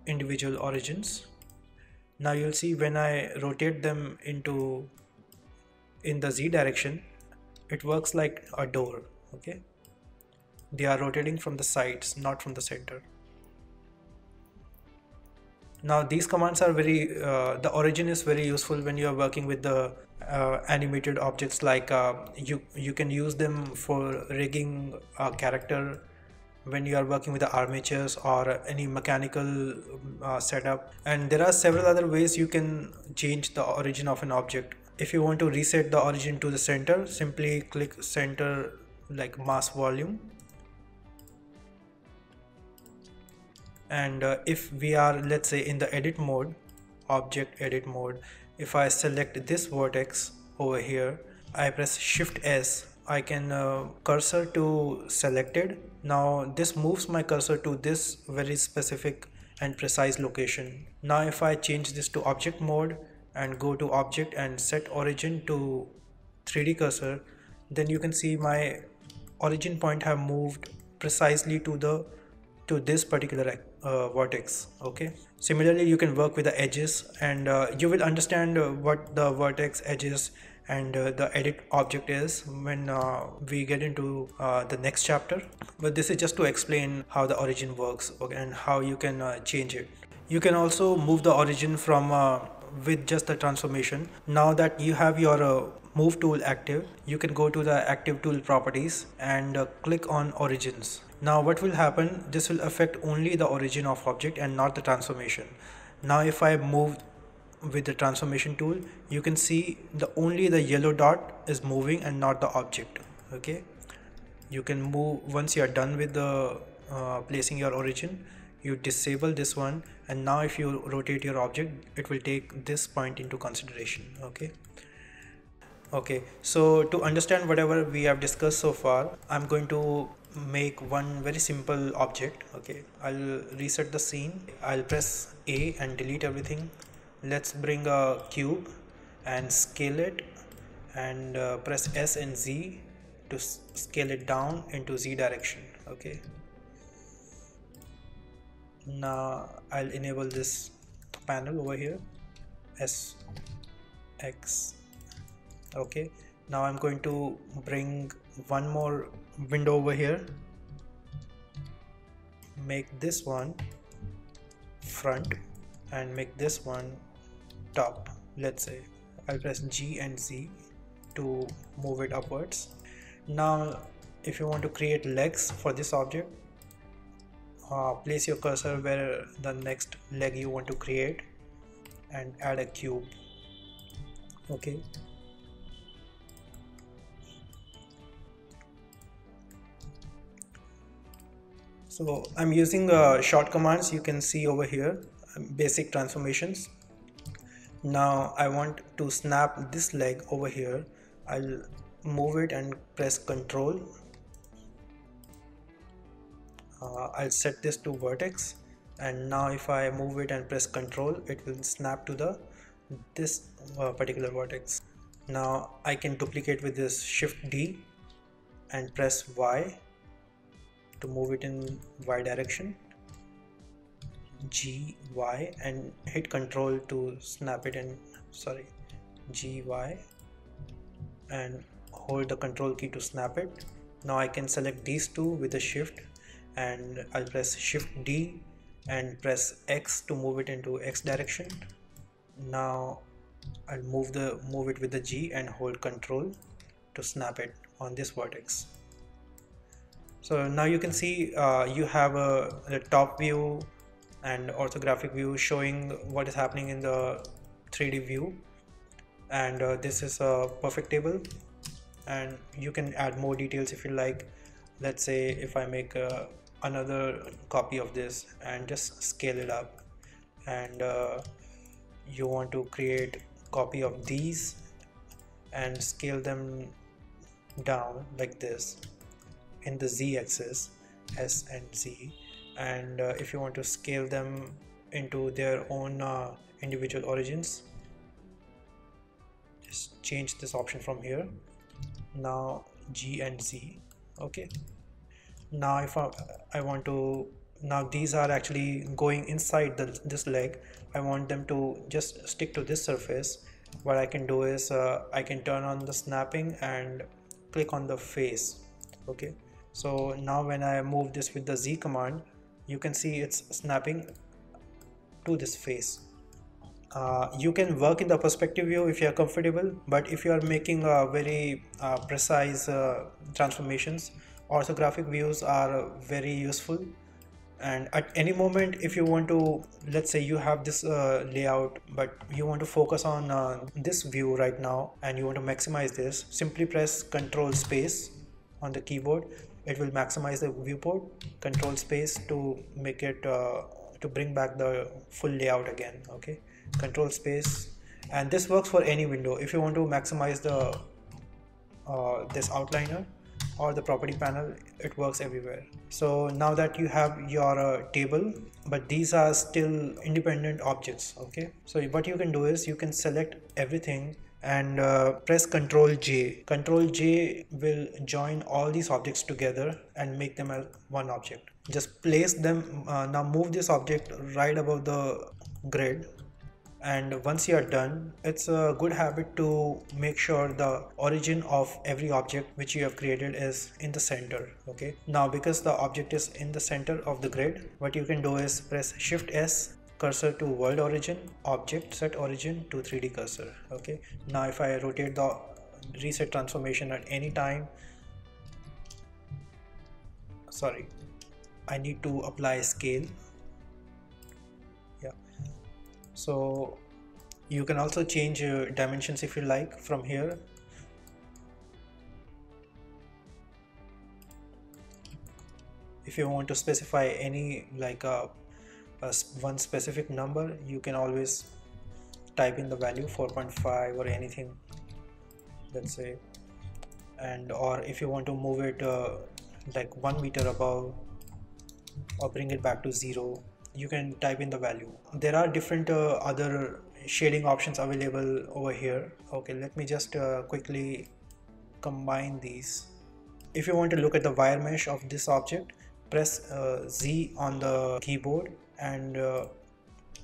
individual origins, now you'll see when I rotate them in the Z direction, it works like a door. Okay, they are rotating from the sides, not from the center. Now these commands are very the origin is very useful when you are working with the animated objects. Like you can use them for rigging a character when you are working with the armatures or any mechanical setup, and there are several other ways you can change the origin of an object. If you want to reset the origin to the center, simply click center like mass volume, and if we are, let's say, in the edit mode, object edit mode, if I select this vertex over here, I press Shift S, I can cursor to selected. Now this moves my cursor to this very specific and precise location. Now if I change this to object mode and go to object and set origin to 3D cursor, then you can see my origin point have moved precisely to this particular vertex. Okay, similarly you can work with the edges, and you will understand what the vertex, edges, and the edit object is when we get into the next chapter. But this is just to explain how the origin works, okay, and how you can change it. You can also move the origin from with just the transformation. Now that you have your move tool active, you can go to the active tool properties and click on origins. Now what will happen, this will affect only the origin of object and not the transformation. Now if I move with the transformation tool, you can see only the yellow dot is moving and not the object. Okay, you can move once you are done with the placing your origin. You disable this one, and now if you rotate your object, it will take this point into consideration. Okay, so to understand whatever we have discussed so far, I'm going to make one very simple object. Okay, I'll reset the scene, I'll press A and delete everything. Let's bring a cube and scale it, and press S and Z to scale it down into Z direction. Okay, now I'll enable this panel over here, S X. Okay, now I'm going to bring one more window over here, make this one front and make this one top. Let's say I'll press G and Z to move it upwards. Now if you want to create legs for this object, place your cursor where the next leg you want to create and add a cube. Okay, so I'm using short commands, you can see over here, basic transformations. Now I want to snap this leg over here. I'll move it and press Ctrl. I'll set this to vertex, and now if I move it and press Ctrl, it will snap to this particular vertex. Now I can duplicate with this Shift D and press Y to move it in Y direction, G Y, and hit Ctrl to snap it in, sorry, G Y, and hold the Control key to snap it. Now I can select these two with the Shift, and I'll press Shift D and press X to move it into X direction. Now I'll move it with the G and hold Control to snap it on this vertex. So now you can see you have the top view and orthographic view showing what is happening in the 3D view, and this is a perfect table, and you can add more details if you like. Let's say if I make another copy of this and just scale it up, and you want to create copy of these and scale them down like this in the Z axis, S and Z, and if you want to scale them into their own individual origins, just change this option from here. Now G and Z. Okay, now if I want to, now these are actually going inside this leg. I want them to just stick to this surface. What I can do is I can turn on the snapping and click on the face. Okay, so now when I move this with the Z command, you can see it's snapping to this face. You can work in the perspective view if you are comfortable, but if you are making very precise transformations, orthographic views are very useful. And at any moment, if you want to, let's say you have this layout, but you want to focus on this view right now and you want to maximize this, simply press Control Space on the keyboard. It will maximize the viewport. Control Space to make it to bring back the full layout again. Okay, Control Space, and this works for any window. If you want to maximize the this outliner or the property panel, it works everywhere. So now that you have your table, but these are still independent objects. Okay, so what you can do is you can select everything and press Ctrl J. Ctrl J will join all these objects together and make them as one object. Just place them. Now move this object right above the grid, and once you are done, it's a good habit to make sure the origin of every object which you have created is in the center. Okay, now because the object is in the center of the grid, what you can do is press Shift S, cursor to world origin, object, set origin to 3D cursor. Okay, now if I rotate the reset transformation at any time, sorry, I need to apply scale. Yeah, so you can also change dimensions if you like from here. If you want to specify any like one specific number, you can always type in the value 4.5 or anything, let's say, and or if you want to move it like 1 meter above or bring it back to 0, you can type in the value. There are different other shading options available over here. Okay, let me just quickly combine these. If you want to look at the wire mesh of this object, press Z on the keyboard and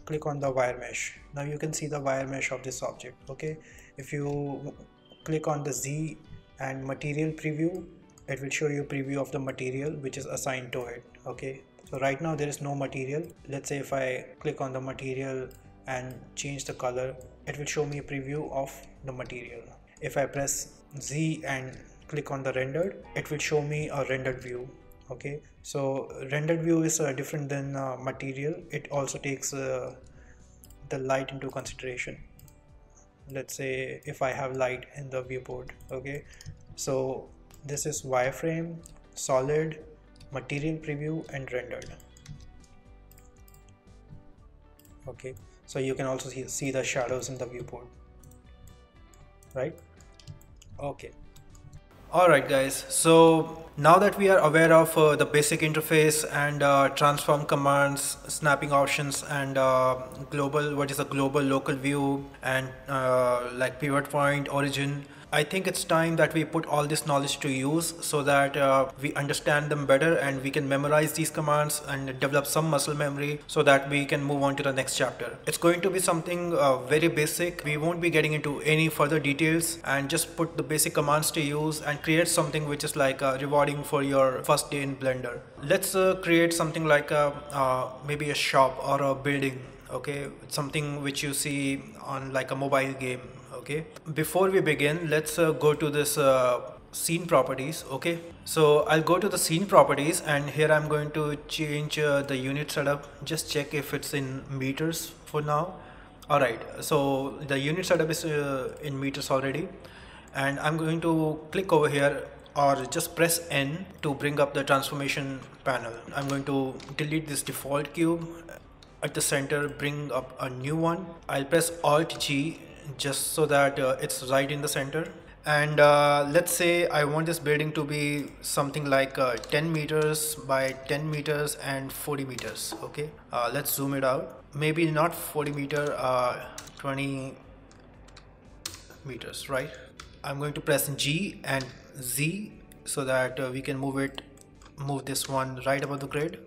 click on the wire mesh. Now you can see the wire mesh of this object. Okay, if you click on the Z and material preview, it will show you a preview of the material which is assigned to it. Okay, so right now there is no material. Let's say if I click on the material and change the color, it will show me a preview of the material. If I press Z and click on the rendered, it will show me a rendered view. Okay, so rendered view is different than material. It also takes the light into consideration. Let's say if I have light in the viewport. Okay, so this is wireframe, solid, material preview, and rendered. Okay, so you can also see the shadows in the viewport, right? Okay, Alright guys, so now that we are aware of the basic interface and transform commands, snapping options, and global, what is a global local view, and like pivot point, origin, I think it's time that we put all this knowledge to use so that we understand them better and we can memorize these commands and develop some muscle memory so that we can move on to the next chapter. It's going to be something very basic. We won't be getting into any further details and just put the basic commands to use and create something which is like rewarding for your first day in Blender. Let's create something like maybe a shop or a building. Okay, something which you see on like a mobile game. Okay, before we begin, let's go to this scene properties. Okay, so I'll go to the scene properties and here I'm going to change the unit setup. Just check if it's in meters for now. Alright, so the unit setup is in meters already, and I'm going to click over here or just press N to bring up the transformation panel. I'm going to delete this default cube at the center, bring up a new one. I'll press Alt G just so that it's right in the center. And let's say I want this building to be something like 10 meters by 10 meters and 40 meters. Okay, let's zoom it out. Maybe not 40 meter, 20 meters, right? I'm going to press G and Z so that we can move this one right above the grid.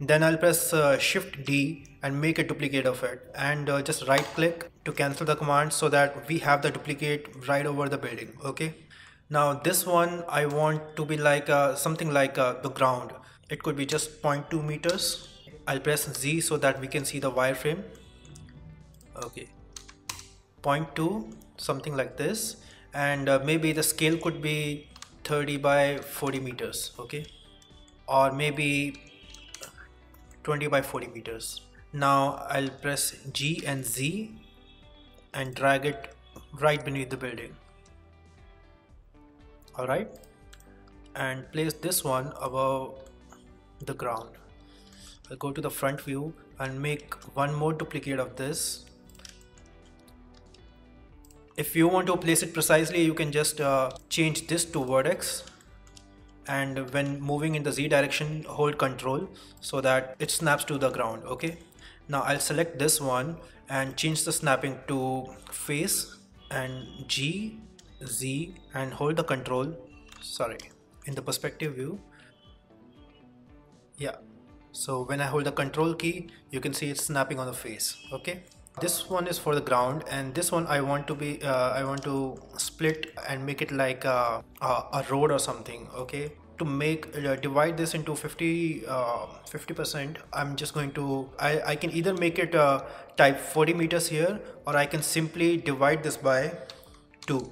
Then I'll press Shift D and make a duplicate of it, and just right click to cancel the command so that we have the duplicate right over the building. Okay, now this one I want to be like something like the ground. It could be just 0.2 meters. I'll press Z so that we can see the wireframe. Okay, 0.2, something like this, and maybe the scale could be 30 by 40 meters. Okay, or maybe 20 by 40 meters. Now I'll press G and Z and drag it right beneath the building. Alright, and place this one above the ground. I'll go to the front view and make one more duplicate of this. If you want to place it precisely, you can just change this to vertex, and when moving in the Z direction, hold Control so that it snaps to the ground. Okay, now I'll select this one and change the snapping to face, and G, Z, and hold the Control, sorry, in the perspective view. Yeah, so when I hold the Control key, you can see it's snapping on the face. Okay, this one is for the ground, and this one I want to be I want to split and make it like a road or something. Okay, to make divide this into 50%, I'm just going to I can either make it type 40 meters here, or I can simply divide this by 2.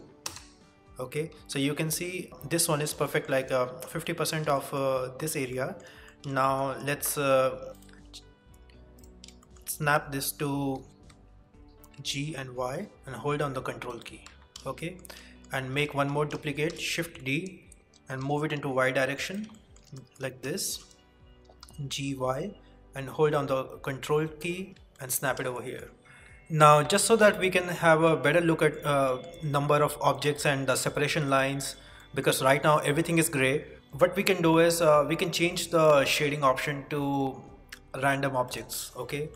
Okay, so you can see this one is perfect, like 50% of this area. Now let's snap this to G and Y and hold on the Control key. Okay, and make one more duplicate, Shift D, and move it into Y direction like this, G, Y, and hold on the Control key and snap it over here. Now just so that we can have a better look at number of objects and the separation lines, because right now everything is gray, what we can do is we can change the shading option to random objects. Okay,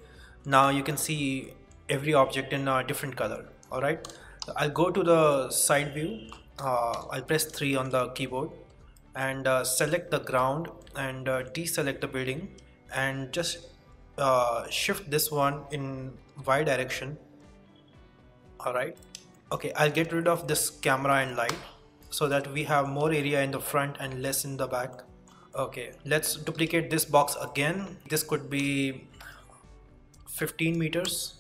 now you can see every object in a different color. Alright, I'll go to the side view. I'll press 3 on the keyboard and select the ground and deselect the building, and just shift this one in Y direction. Alright, okay, I'll get rid of this camera and light so that we have more area in the front and less in the back. Okay, let's duplicate this box again. This could be 15 meters,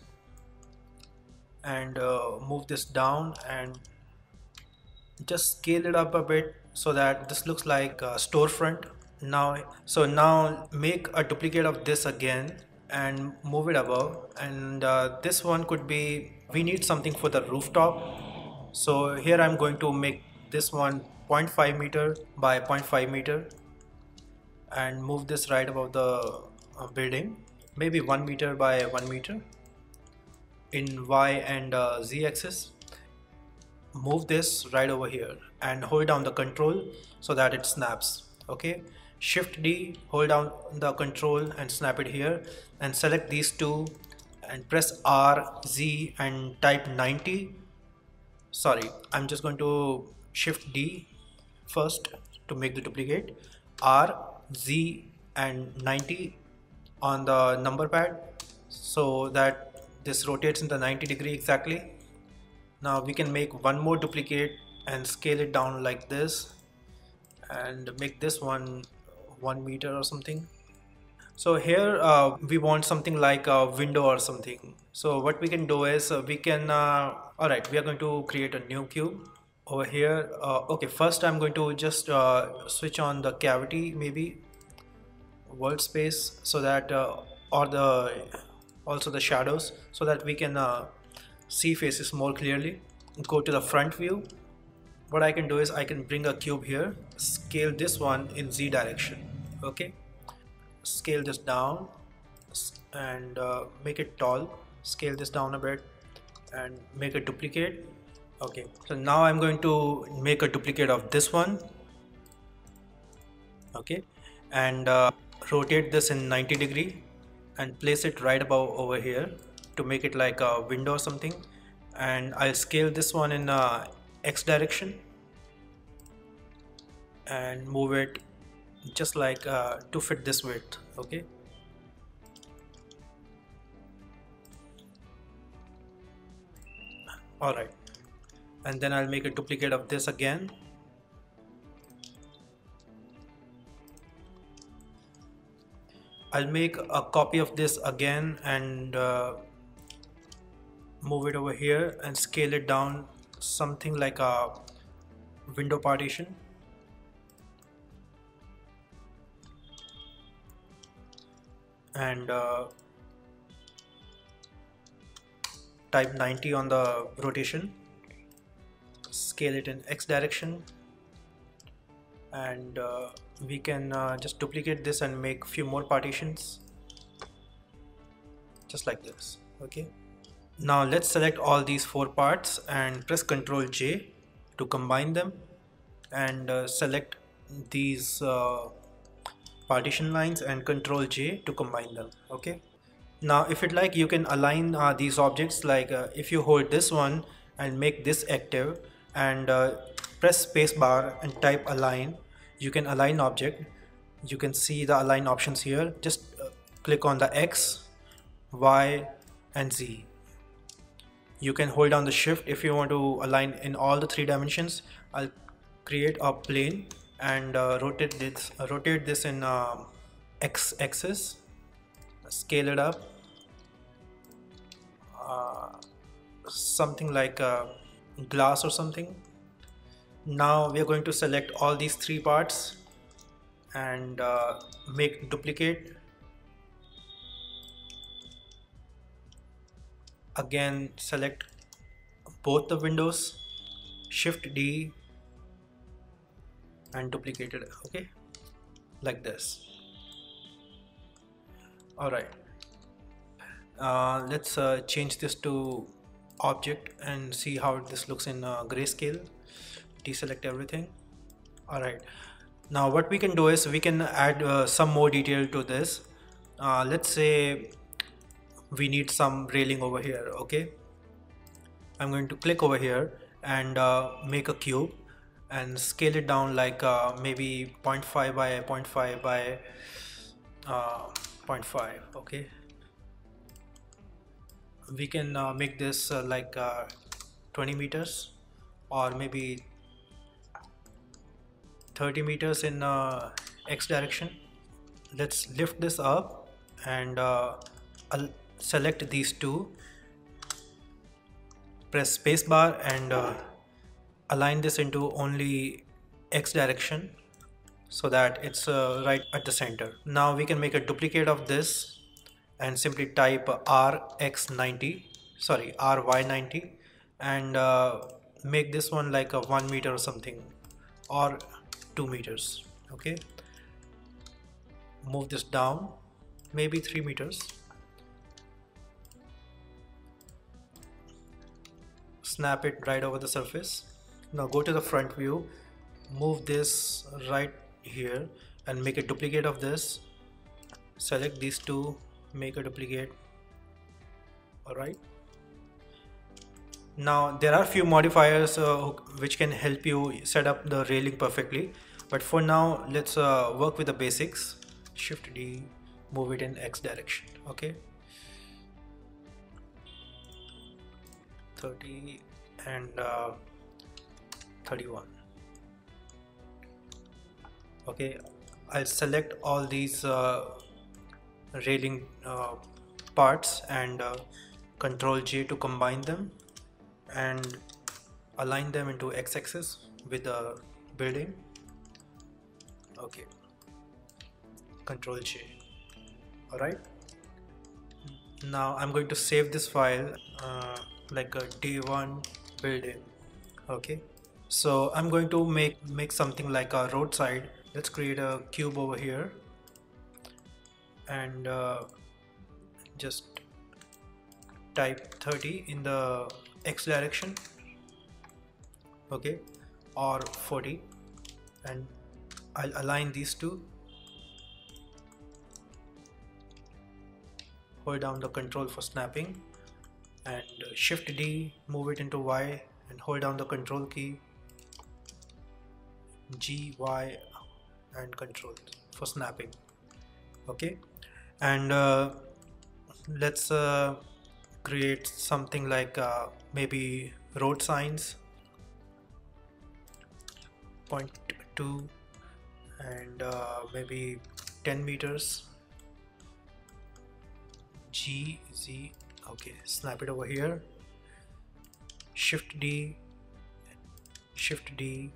and move this down and just scale it up a bit so that this looks like a storefront. Now make a duplicate of this again and move it above, and this one could be, we need something for the rooftop, so here I'm going to make this one 0.5 meter by 0.5 meter and move this right above the building, maybe 1 meter by 1 meter in Y and Z axis. move this right over here and hold down the control so that it snaps. Okay, shift D, hold down the control and snap it here, and select these two and press R Z and type 90. Sorry, I'm just going to shift D first to make the duplicate, R Z and 90 on the number pad so that this rotates in the 90-degree exactly. Now we can make one more duplicate and scale it down like this and make this one 1 meter or something. So here we want something like a window or something. So what we can do is we can alright, we are going to create a new cube over here. Okay, first I'm going to just switch on the cavity, maybe world space, so that or the also the shadows, so that we can see faces more clearly. Go to the front view. What I can do is I can bring a cube here, scale this one in Z direction. Okay, scale this down and make it tall, scale this down a bit and make a duplicate. Okay, so now I'm going to make a duplicate of this one. Okay, and rotate this in 90-degree and place it right above over here to make it like a window or something, and I'll scale this one in X direction and move it just like to fit this width. Okay, alright, and then I'll make a duplicate of this again. I'll make a copy of this again and move it over here and scale it down something like a window partition. And type 90 on the rotation, scale it in X direction, and we can just duplicate this and make few more partitions just like this. Okay, now let's select all these four parts and press Ctrl J to combine them, and select these partition lines and Ctrl J to combine them. Okay, now if you'd like, you can align these objects, like if you hold this one and make this active and press spacebar and type align, you can align object. You can see the align options here. Just click on the X, Y and Z. You can hold down the shift if you want to align in all the 3 dimensions. I'll create a plane and rotate this in X axis, scale it up something like glass or something. Now we are going to select all these 3 parts and make duplicate. Again, select both the windows, shift D and duplicate it. Okay, like this. Alright, let's change this to object and see how this looks in grayscale. Deselect everything. Alright, now what we can do is we can add some more detail to this. Let's say we need some railing over here. Okay, I'm going to click over here and make a cube and scale it down like maybe 0.5 by 0.5 by 0.5. Okay, we can make this like 20 meters or maybe 30 meters in X direction. Let's lift this up and I'll select these two, press spacebar and align this into only X direction so that it's right at the center. Now we can make a duplicate of this and simply type RY90 and make this one like a 1 meter or something or 2 meters. Okay, move this down maybe 3 meters, snap it right over the surface. Now go to the front view, move this right here and make a duplicate of this. Select these two, make a duplicate. Alright. Now there are few modifiers which can help you set up the railing perfectly, but for now let's work with the basics. Shift D, move it in X direction. Okay, 30 and 31. Okay, I'll select all these railing parts and Control J to combine them and align them into x-axis with the building. Okay, Control J. Alright, now I'm going to save this file like a day1 building. Okay, so I'm going to make something like a roadside. Let's create a cube over here and just type 30 in the X direction, okay, or 40, and I'll align these two. Hold down the control for snapping and Shift D, move it into Y and hold down the control key, G, Y and control for snapping. Okay, and let's create something like maybe road signs, 0.2 and maybe 10 meters, G, Z. Okay, snap it over here, Shift D, Shift D,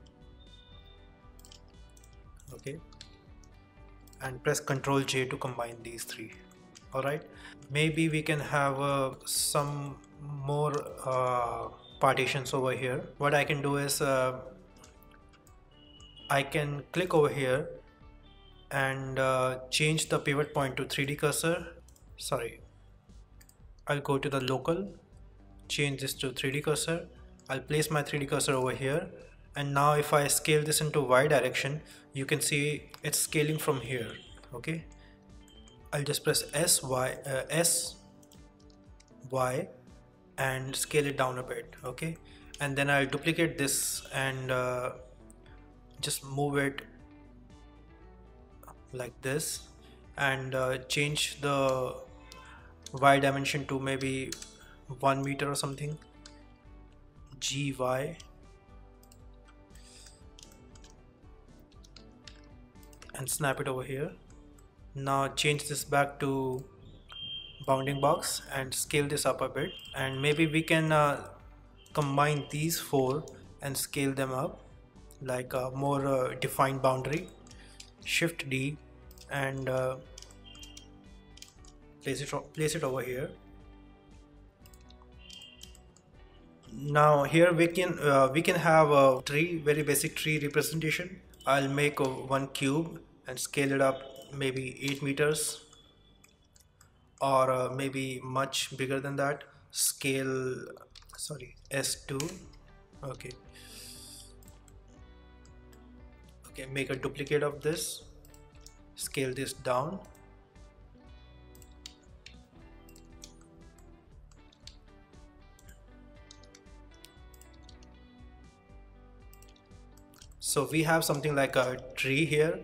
okay, and press Control J to combine these three. Alright, maybe we can have some more partitions over here. What I can do is I can click over here and change the pivot point to 3D cursor. Sorry, I'll go to the local, change this to 3D cursor. I'll place my 3D cursor over here, and now if I scale this into Y direction, you can see it's scaling from here. Okay, I'll just press S, Y and scale it down a bit. Okay, and then I'll duplicate this and just move it like this and change the Y dimension to maybe 1 meter or something, GY, and snap it over here. Now change this back to bounding box and scale this up a bit, and maybe we can combine these four and scale them up like a more defined boundary. Shift D and place it over here. Now here we can have a tree, very basic tree representation. I'll make one cube and scale it up maybe 8 meters or maybe much bigger than that. Scale, sorry, S2. Okay, make a duplicate of this, scale this down, so we have something like a tree here,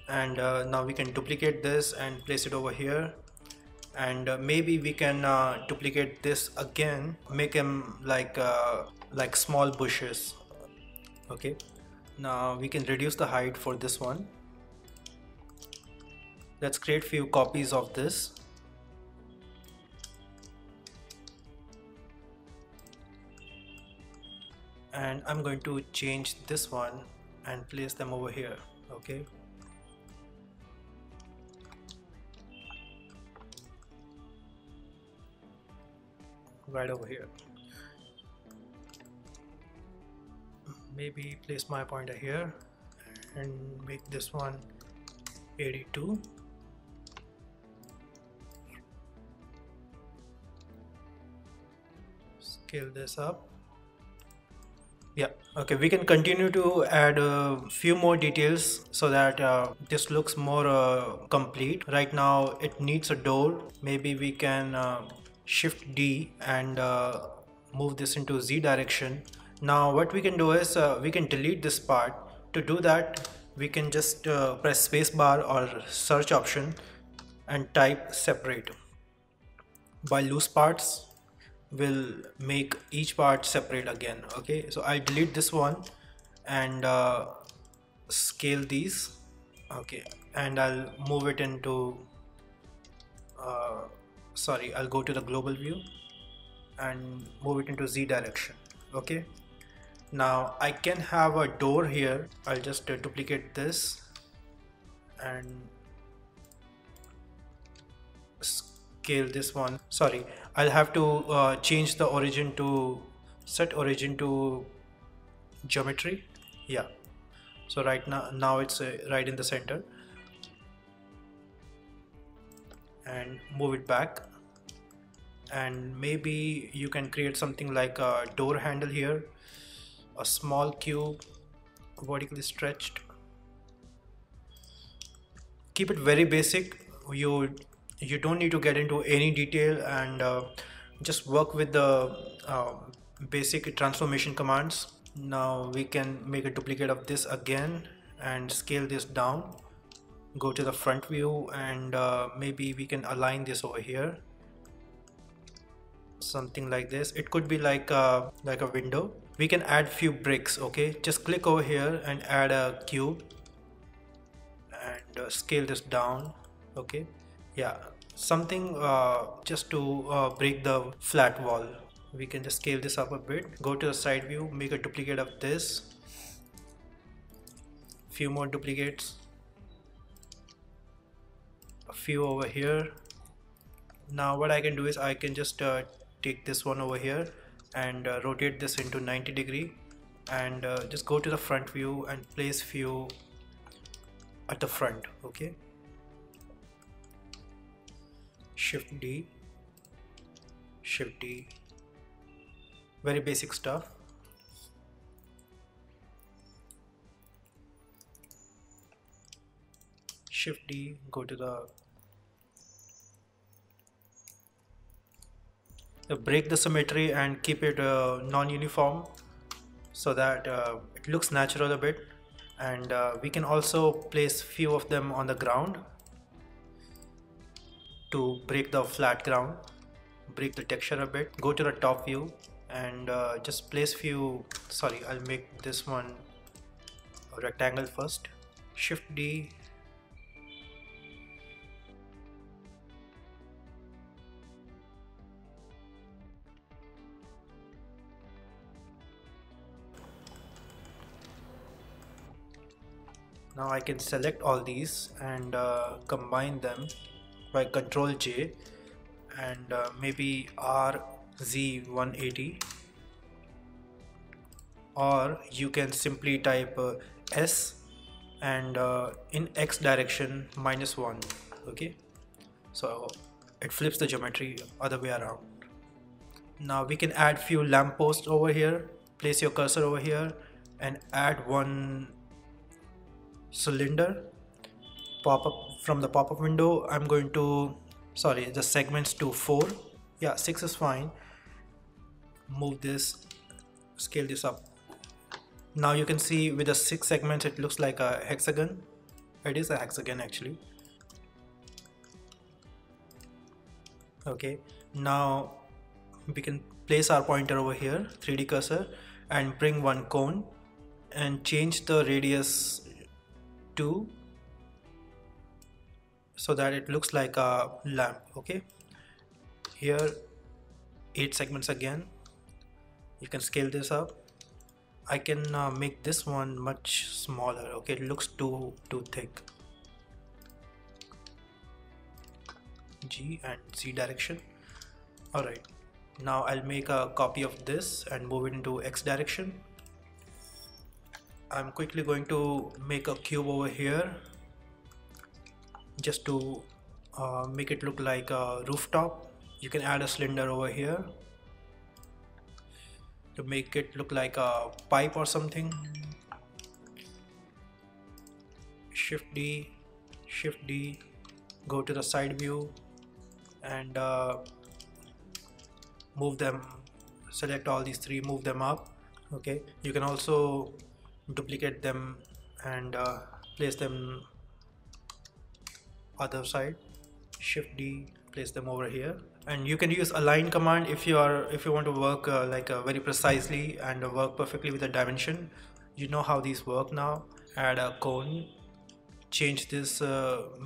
and now we can duplicate this and place it over here, and maybe we can duplicate this again, make them like small bushes. Okay, now we can reduce the height for this one. Let's create few copies of this. And I'm going to change this one and place them over here. Okay, right over here. Maybe place my pointer here and make this one 82. Scale this up Okay, we can continue to add a few more details so that this looks more complete. Right now it needs a door. Maybe we can shift D and move this into Z direction. Now what we can do is we can delete this part. To do that, we can just press spacebar or search option and type separate. By loose parts will make each part separate again. Okay, so I'll delete this one and scale these. Okay, and I'll move it into sorry, I'll go to the global view and move it into Z direction. Okay, now I can have a door here. I'll just duplicate this and scale this one. Sorry, I'll have to change the origin to set origin to geometry. Yeah, so right now it's right in the center, and move it back. And maybe you can create something like a door handle here, a small cube vertically stretched. Keep it very basic. You don't need to get into any detail, and just work with the basic transformation commands. Now we can make a duplicate of this again and scale this down. Go to the front view, and maybe we can align this over here, something like this. It could be like a window. We can add few bricks. Okay, just click over here and add a cube and scale this down. Okay, yeah, something just to break the flat wall. We can just scale this up a bit. Go to the side view, make a duplicate of this, few more duplicates, a few over here. Now what I can do is I can just take this one over here and rotate this into 90-degree, and just go to the front view and place few at the front. Okay, shift D, shift D, very basic stuff. Shift D, go to the break the symmetry and keep it non-uniform so that it looks natural a bit. And we can also place few of them on the ground to break the flat ground, break the texture a bit. Go to the top view and just place few, sorry, I'll make this one a rectangle first. Shift D, now I can select all these and combine them by Ctrl J and maybe RZ180, or you can simply type S and in X direction -1. Okay, so it flips the geometry other way around. Now we can add few lampposts over here. Place your cursor over here and add one cylinder. Pop up from the pop-up window. I'm going to, sorry, the segments to 4. Yeah, 6 is fine. Move this, scale this up. Now you can see with the 6 segments it looks like a hexagon. It is a hexagon actually. Okay, now we can place our pointer over here, 3D cursor, and bring one cone and change the radius to so that it looks like a lamp. Okay, here 8 segments again. You can scale this up. I can make this one much smaller. Okay, it looks too thick. G and Z direction. Alright, now I'll make a copy of this and move it into X direction. I'm quickly going to make a cube over here just to make it look like a rooftop. You can add a cylinder over here to make it look like a pipe or something. Shift D, Shift D, go to the side view and move them, select all these three, move them up. Okay, you can also duplicate them and place them other side. Shift D, place them over here. And you can use align command if you want to work very precisely and work perfectly with the dimension. You know how these work now. Add a cone, change this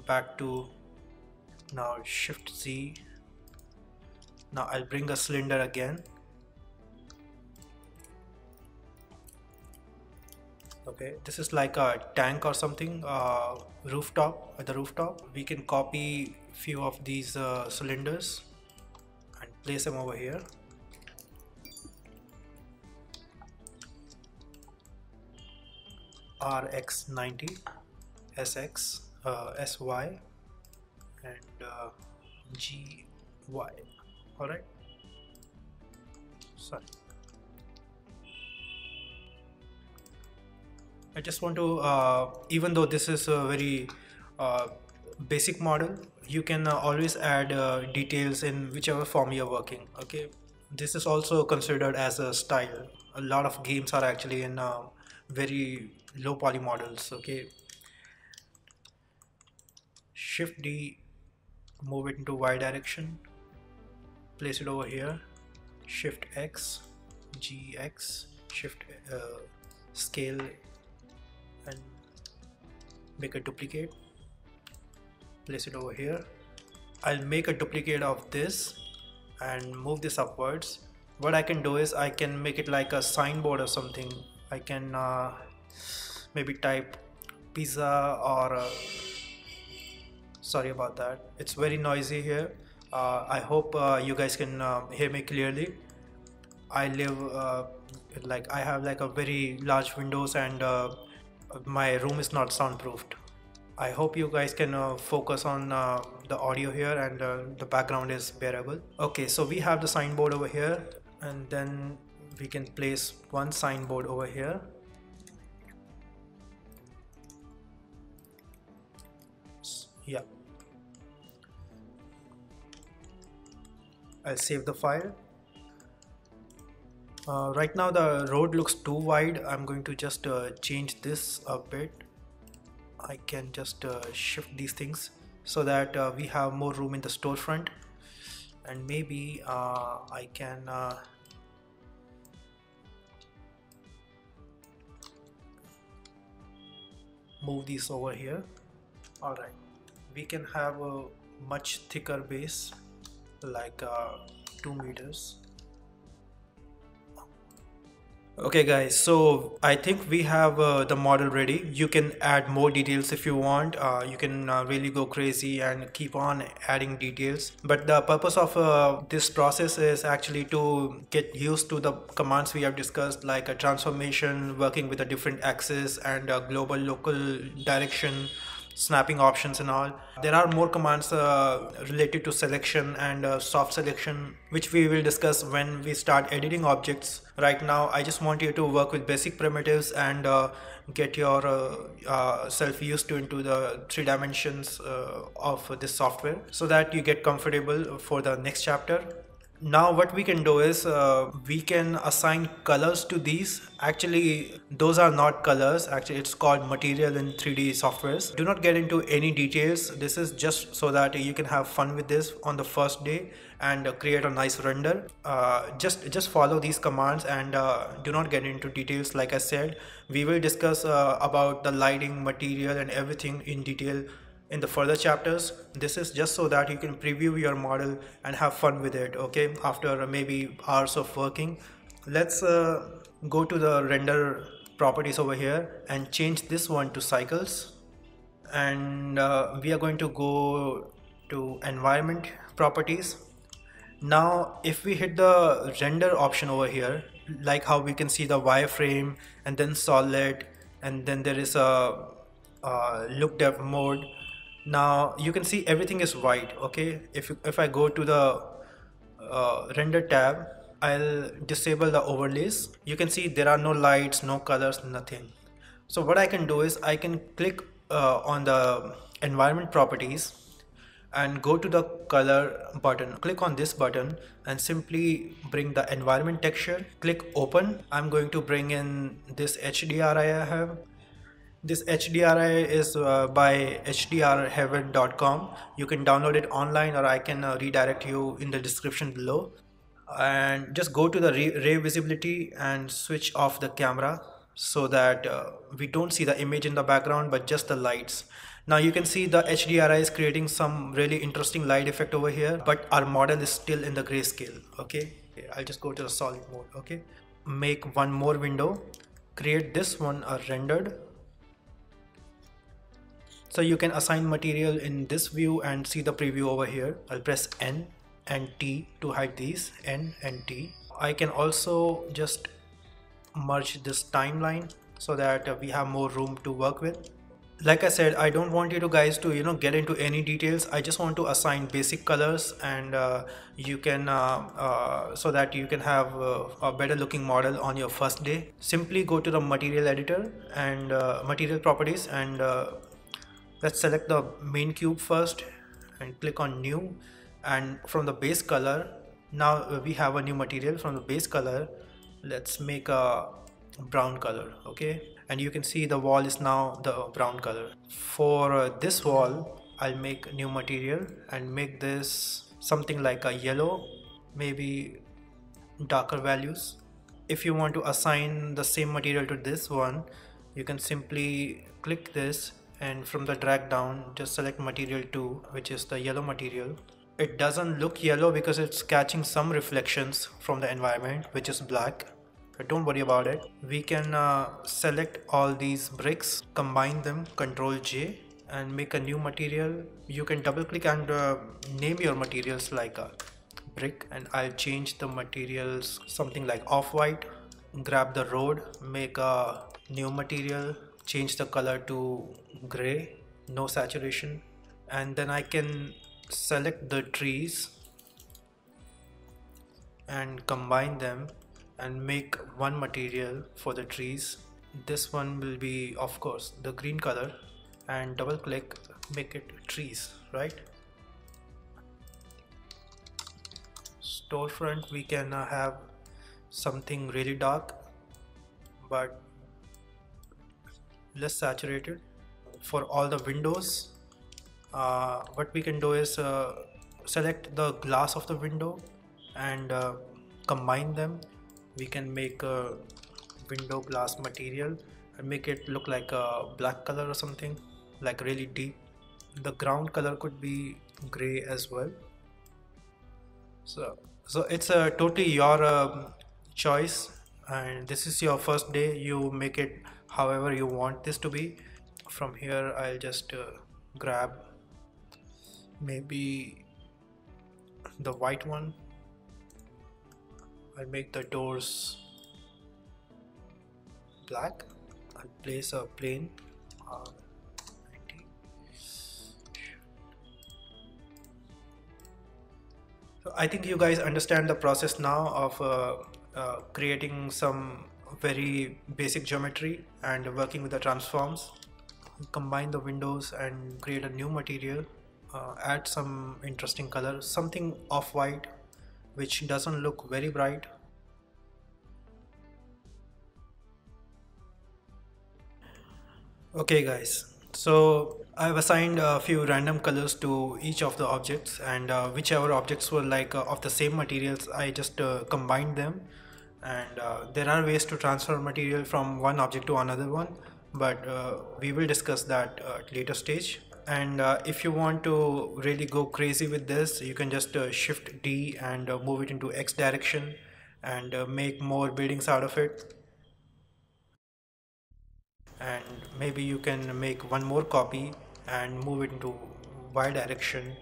back to, now Shift Z. Now I'll bring a cylinder again. Okay, this is like a tank or something, rooftop. At the rooftop we can copy few of these cylinders and place them over here. RX90, SX, SY and GY. Alright, sorry, I just want to, even though this is a very basic model, you can always add details in whichever form you're working. Okay, this is also considered as a style. A lot of games are actually in very low poly models. Okay, Shift D, move it into Y direction, place it over here. Shift X, GX, Shift scale and make a duplicate, place it over here. I'll make a duplicate of this and move this upwards. What I can do is I can make it like a signboard or something. I can maybe type pizza or sorry about that, it's very noisy here. I hope you guys can hear me clearly. I live I have like a very large windows and my room is not soundproofed. I hope you guys can focus on the audio here and the background is bearable. Okay, so we have the signboard over here and then we can place one signboard over here. Yeah, I'll save the file. Right now the road looks too wide. I'm going to just change this a bit. I can just shift these things so that we have more room in the storefront, and maybe I can move these over here. Alright, we can have a much thicker base, like 2 meters. Okay guys, so I think we have the model ready. You can add more details if you want. You can really go crazy and keep on adding details, but the purpose of this process is actually to get used to the commands we have discussed, like a transformation, working with a different axis and a global local direction, snapping options and all. There are more commands related to selection and soft selection, which we will discuss when we start editing objects. Right now I just want you to work with basic primitives and get your self used to into the 3 dimensions of this software so that you get comfortable for the next chapter. Now what we can do is we can assign colors to these. Actually those are not colors, actually it's called material in 3D softwares. Do not get into any details. This is just so that you can have fun with this on the first day and create a nice render. Just follow these commands and do not get into details. Like I said, we will discuss about the lighting, material and everything in detail in the further chapters. This is just so that you can preview your model and have fun with it, okay, after maybe hours of working. Let's go to the render properties over here and change this one to cycles, and we are going to go to environment properties. Now if we hit the render option over here, like how we can see the wireframe and then solid, and then there is a look depth mode. Now you can see everything is white. Okay, if I go to the render tab, I'll disable the overlays. You can see there are no lights, no colors, nothing. So what I can do is I can click on the environment properties and go to the color button. Click on this button and simply bring the environment texture. Click open. I'm going to bring in this HDRI I have. This HDRI is by hdrheaven.com. You can download it online, or I can redirect you in the description below. And just go to the ray visibility and switch off the camera so that we don't see the image in the background but just the lights. Now you can see the HDRI is creating some really interesting light effect over here, but our model is still in the grayscale. Okay, I'll just go to the solid mode. Okay, make one more window, create this one a rendered. So you can assign material in this view and see the preview over here. I'll press N and T to hide these, N and T. I can also just merge this timeline so that we have more room to work with. Like I said, I don't want you to guys to get into any details. I just want to assign basic colors, and you can so that you can have a better looking model on your first day. Simply go to the material editor and material properties, and let's select the main cube first and click on new. And from the base color, now we have a new material. From the base color, let's make a brown color. Okay, and you can see the wall is now the brown color. For this wall, I'll make new material and make this something like a yellow, maybe darker values. If you want to assign the same material to this one, you can simply click this, and from the drag down just select material 2, which is the yellow material. It doesn't look yellow because it's catching some reflections from the environment, which is black, but don't worry about it. We can select all these bricks, combine them, Ctrl J, and make a new material. You can double click and name your materials like a brick, and I'll change the materials something like off-white. Grab the road, make a new material, change the color to gray, no saturation, and then I can select the trees and combine them and make one material for the trees. This one will be, of course, the green color, and double click, make it trees, right? Storefront, we can have something really dark but less saturated. For all the windows, what we can do is select the glass of the window and combine them. We can make a window glass material and make it look like a black color or something, like really deep. The ground color could be gray as well. So it's totally your choice, and this is your first day. You make it however you want this to be. From here I'll just grab maybe the white one. I'll make the doors black. I'll place a plane. So I think you guys understand the process now of creating some very basic geometry and working with the transforms. Combine the windows and create a new material. Add some interesting color, something off-white which doesn't look very bright. Okay guys, so I've assigned a few random colors to each of the objects, and whichever objects were like of the same materials, I just combined them. And there are ways to transfer material from one object to another one, but we will discuss that at later stage. And if you want to really go crazy with this, you can just shift D and move it into X direction and make more buildings out of it. And maybe you can make one more copy and move it into Y direction,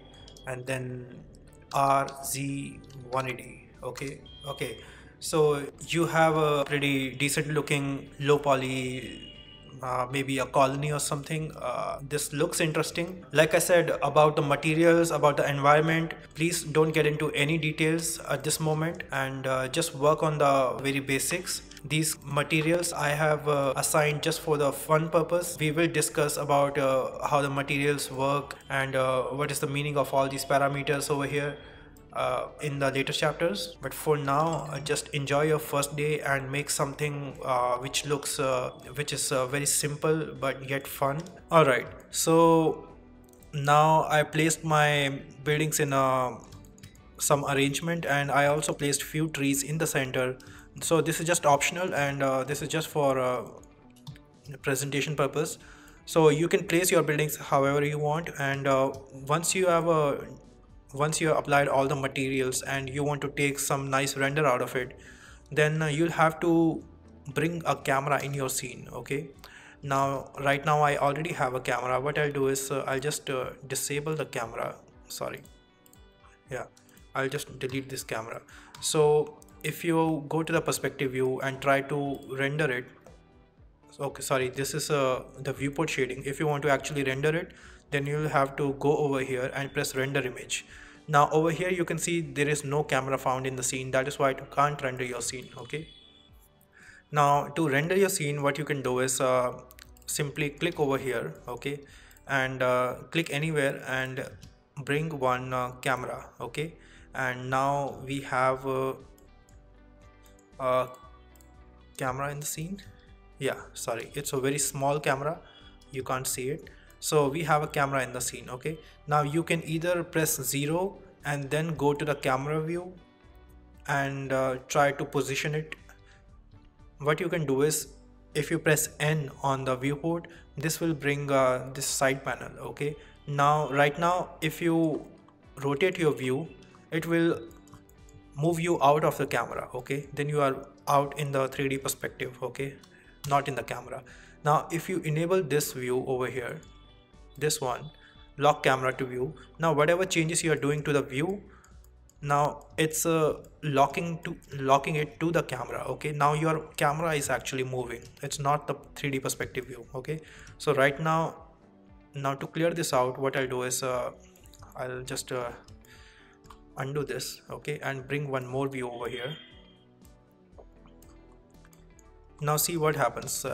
and then RZ180. Okay, so you have a pretty decent looking low poly maybe a colony or something. This looks interesting. Like I said about the materials, about the environment, please don't get into any details at this moment, and just work on the very basics. These materials I have assigned just for the fun purpose. We will discuss about how the materials work and what is the meaning of all these parameters over here in the later chapters. But for now, just enjoy your first day and make something which is very simple but yet fun. All right, so now I placed my buildings in some arrangement, and I also placed few trees in the center. So this is just optional, and this is just for presentation purpose. So you can place your buildings however you want, and once you have applied all the materials and you want to take some nice render out of it, then you'll have to bring a camera in your scene. Okay, now right now I already have a camera. What I'll do is I'll just disable the camera. Sorry, yeah, I'll just delete this camera. So if you go to the perspective view and try to render it, okay, sorry, this is the viewport shading. If you want to actually render it, then you'll have to go over here and press render image. Now over here you can see there is no camera found in the scene. That is why you can't render your scene. Okay, now to render your scene, what you can do is simply click over here, okay, and click anywhere and bring one camera. Okay, and now we have a camera in the scene. Yeah, sorry, it's a very small camera, you can't see it. So we have a camera in the scene. Okay, now you can either press 0 and then go to the camera view and try to position it. What you can do is, if you press N on the viewport, this will bring this side panel. Okay, now right now if you rotate your view, it will move you out of the camera. Okay, then you are out in the 3D perspective. Okay, not in the camera. Now if you enable this view over here, this one, lock camera to view, now whatever changes you are doing to the view, now it's locking it to the camera. Okay, now your camera is actually moving, it's not the 3D perspective view. Okay, so right now to clear this out, what I'll do is I'll just undo this, okay, and bring one more view over here. Now see what happens.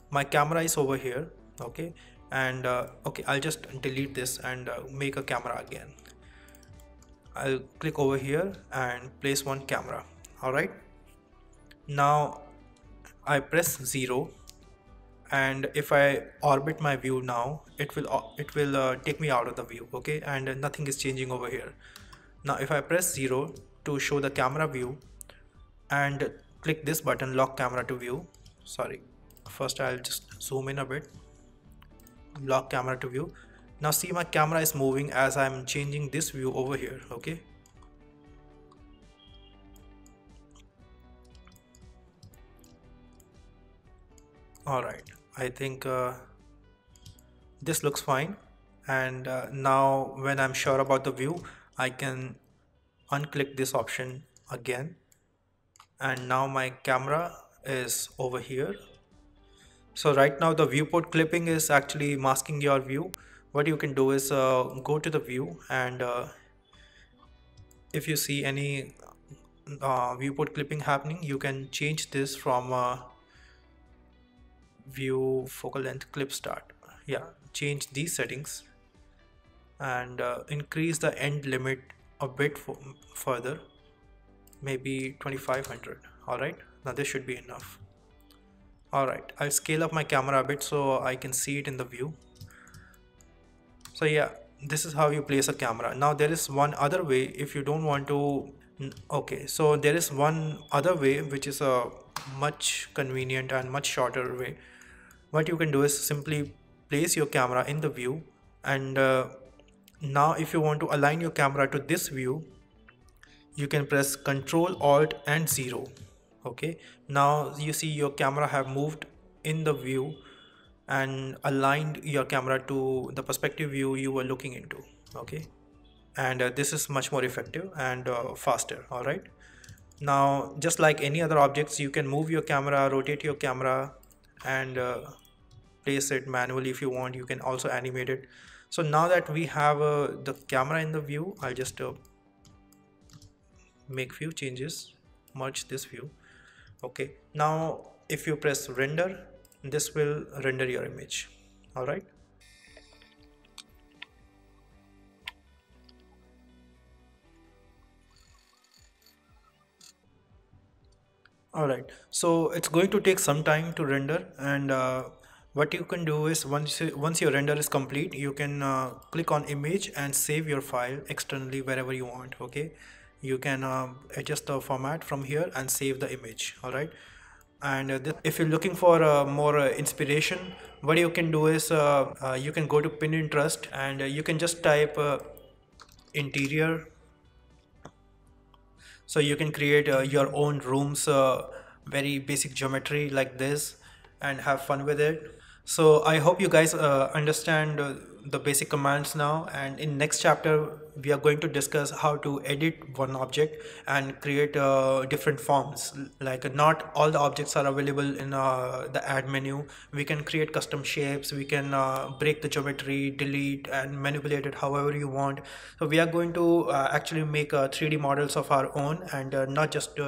My camera is over here. Okay, and okay, I'll just delete this and make a camera again. I'll click over here and place one camera. All right, now I press 0, and if I orbit my view, now it will take me out of the view. Okay, and nothing is changing over here. Now if I press 0 to show the camera view and click this button, lock camera to view, sorry, first I'll just zoom in a bit, lock camera to view. Now see, my camera is moving as I'm changing this view over here. Okay, all right, I think this looks fine. And now when I'm sure about the view, I can unclick this option again, and now my camera is over here. So right now the viewport clipping is actually masking your view. What you can do is go to the view, and if you see any viewport clipping happening, you can change this from view focal length clip start. Yeah, change these settings and increase the end limit a bit further, maybe 2500. all right, now this should be enough. All right, I'll scale up my camera a bit so I can see it in the view. So yeah, this is how you place a camera. Now there is one other way if you don't want to. Okay, so there is one other way which is a much convenient and much shorter way. What you can do is simply place your camera in the view, and now if you want to align your camera to this view, you can press Ctrl Alt and 0. Okay, now you see your camera have moved in the view and aligned your camera to the perspective view you were looking into. Okay, and this is much more effective and faster. All right, now just like any other objects, you can move your camera, rotate your camera, and place it manually. If you want, you can also animate it. So now that we have the camera in the view, I'll just make few changes, merge this view. Okay, now if you press render, this will render your image. All right. All right, so it's going to take some time to render, and what you can do is once your render is complete, you can click on image and save your file externally wherever you want. Okay, you can adjust the format from here and save the image. All right, and if you're looking for more inspiration, what you can do is you can go to Pinterest and you can just type interior. So you can create your own rooms, very basic geometry like this, and have fun with it. So I hope you guys understand the basic commands now, and in next chapter we are going to discuss how to edit one object and create different forms. Like not all the objects are available in the add menu. We can create custom shapes, we can break the geometry, delete and manipulate it however you want. So we are going to actually make 3D models of our own, and not just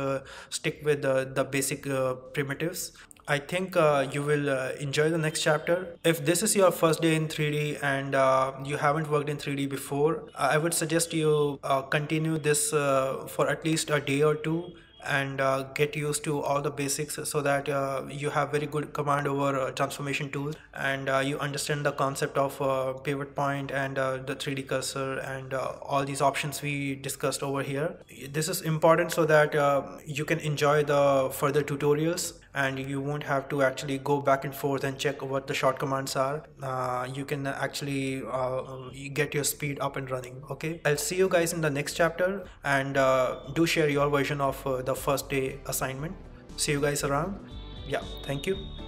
stick with the basic primitives. I think you will enjoy the next chapter. If this is your first day in 3D and you haven't worked in 3D before, I would suggest you continue this for at least a day or two, and get used to all the basics, so that you have very good command over transformation tools, and you understand the concept of pivot point and the 3D cursor and all these options we discussed over here. This is important so that you can enjoy the further tutorials, and you won't have to actually go back and forth and check what the short commands are. You can actually get your speed up and running. Okay, I'll see you guys in the next chapter, and do share your version of the first day assignment. See you guys around. Yeah, thank you.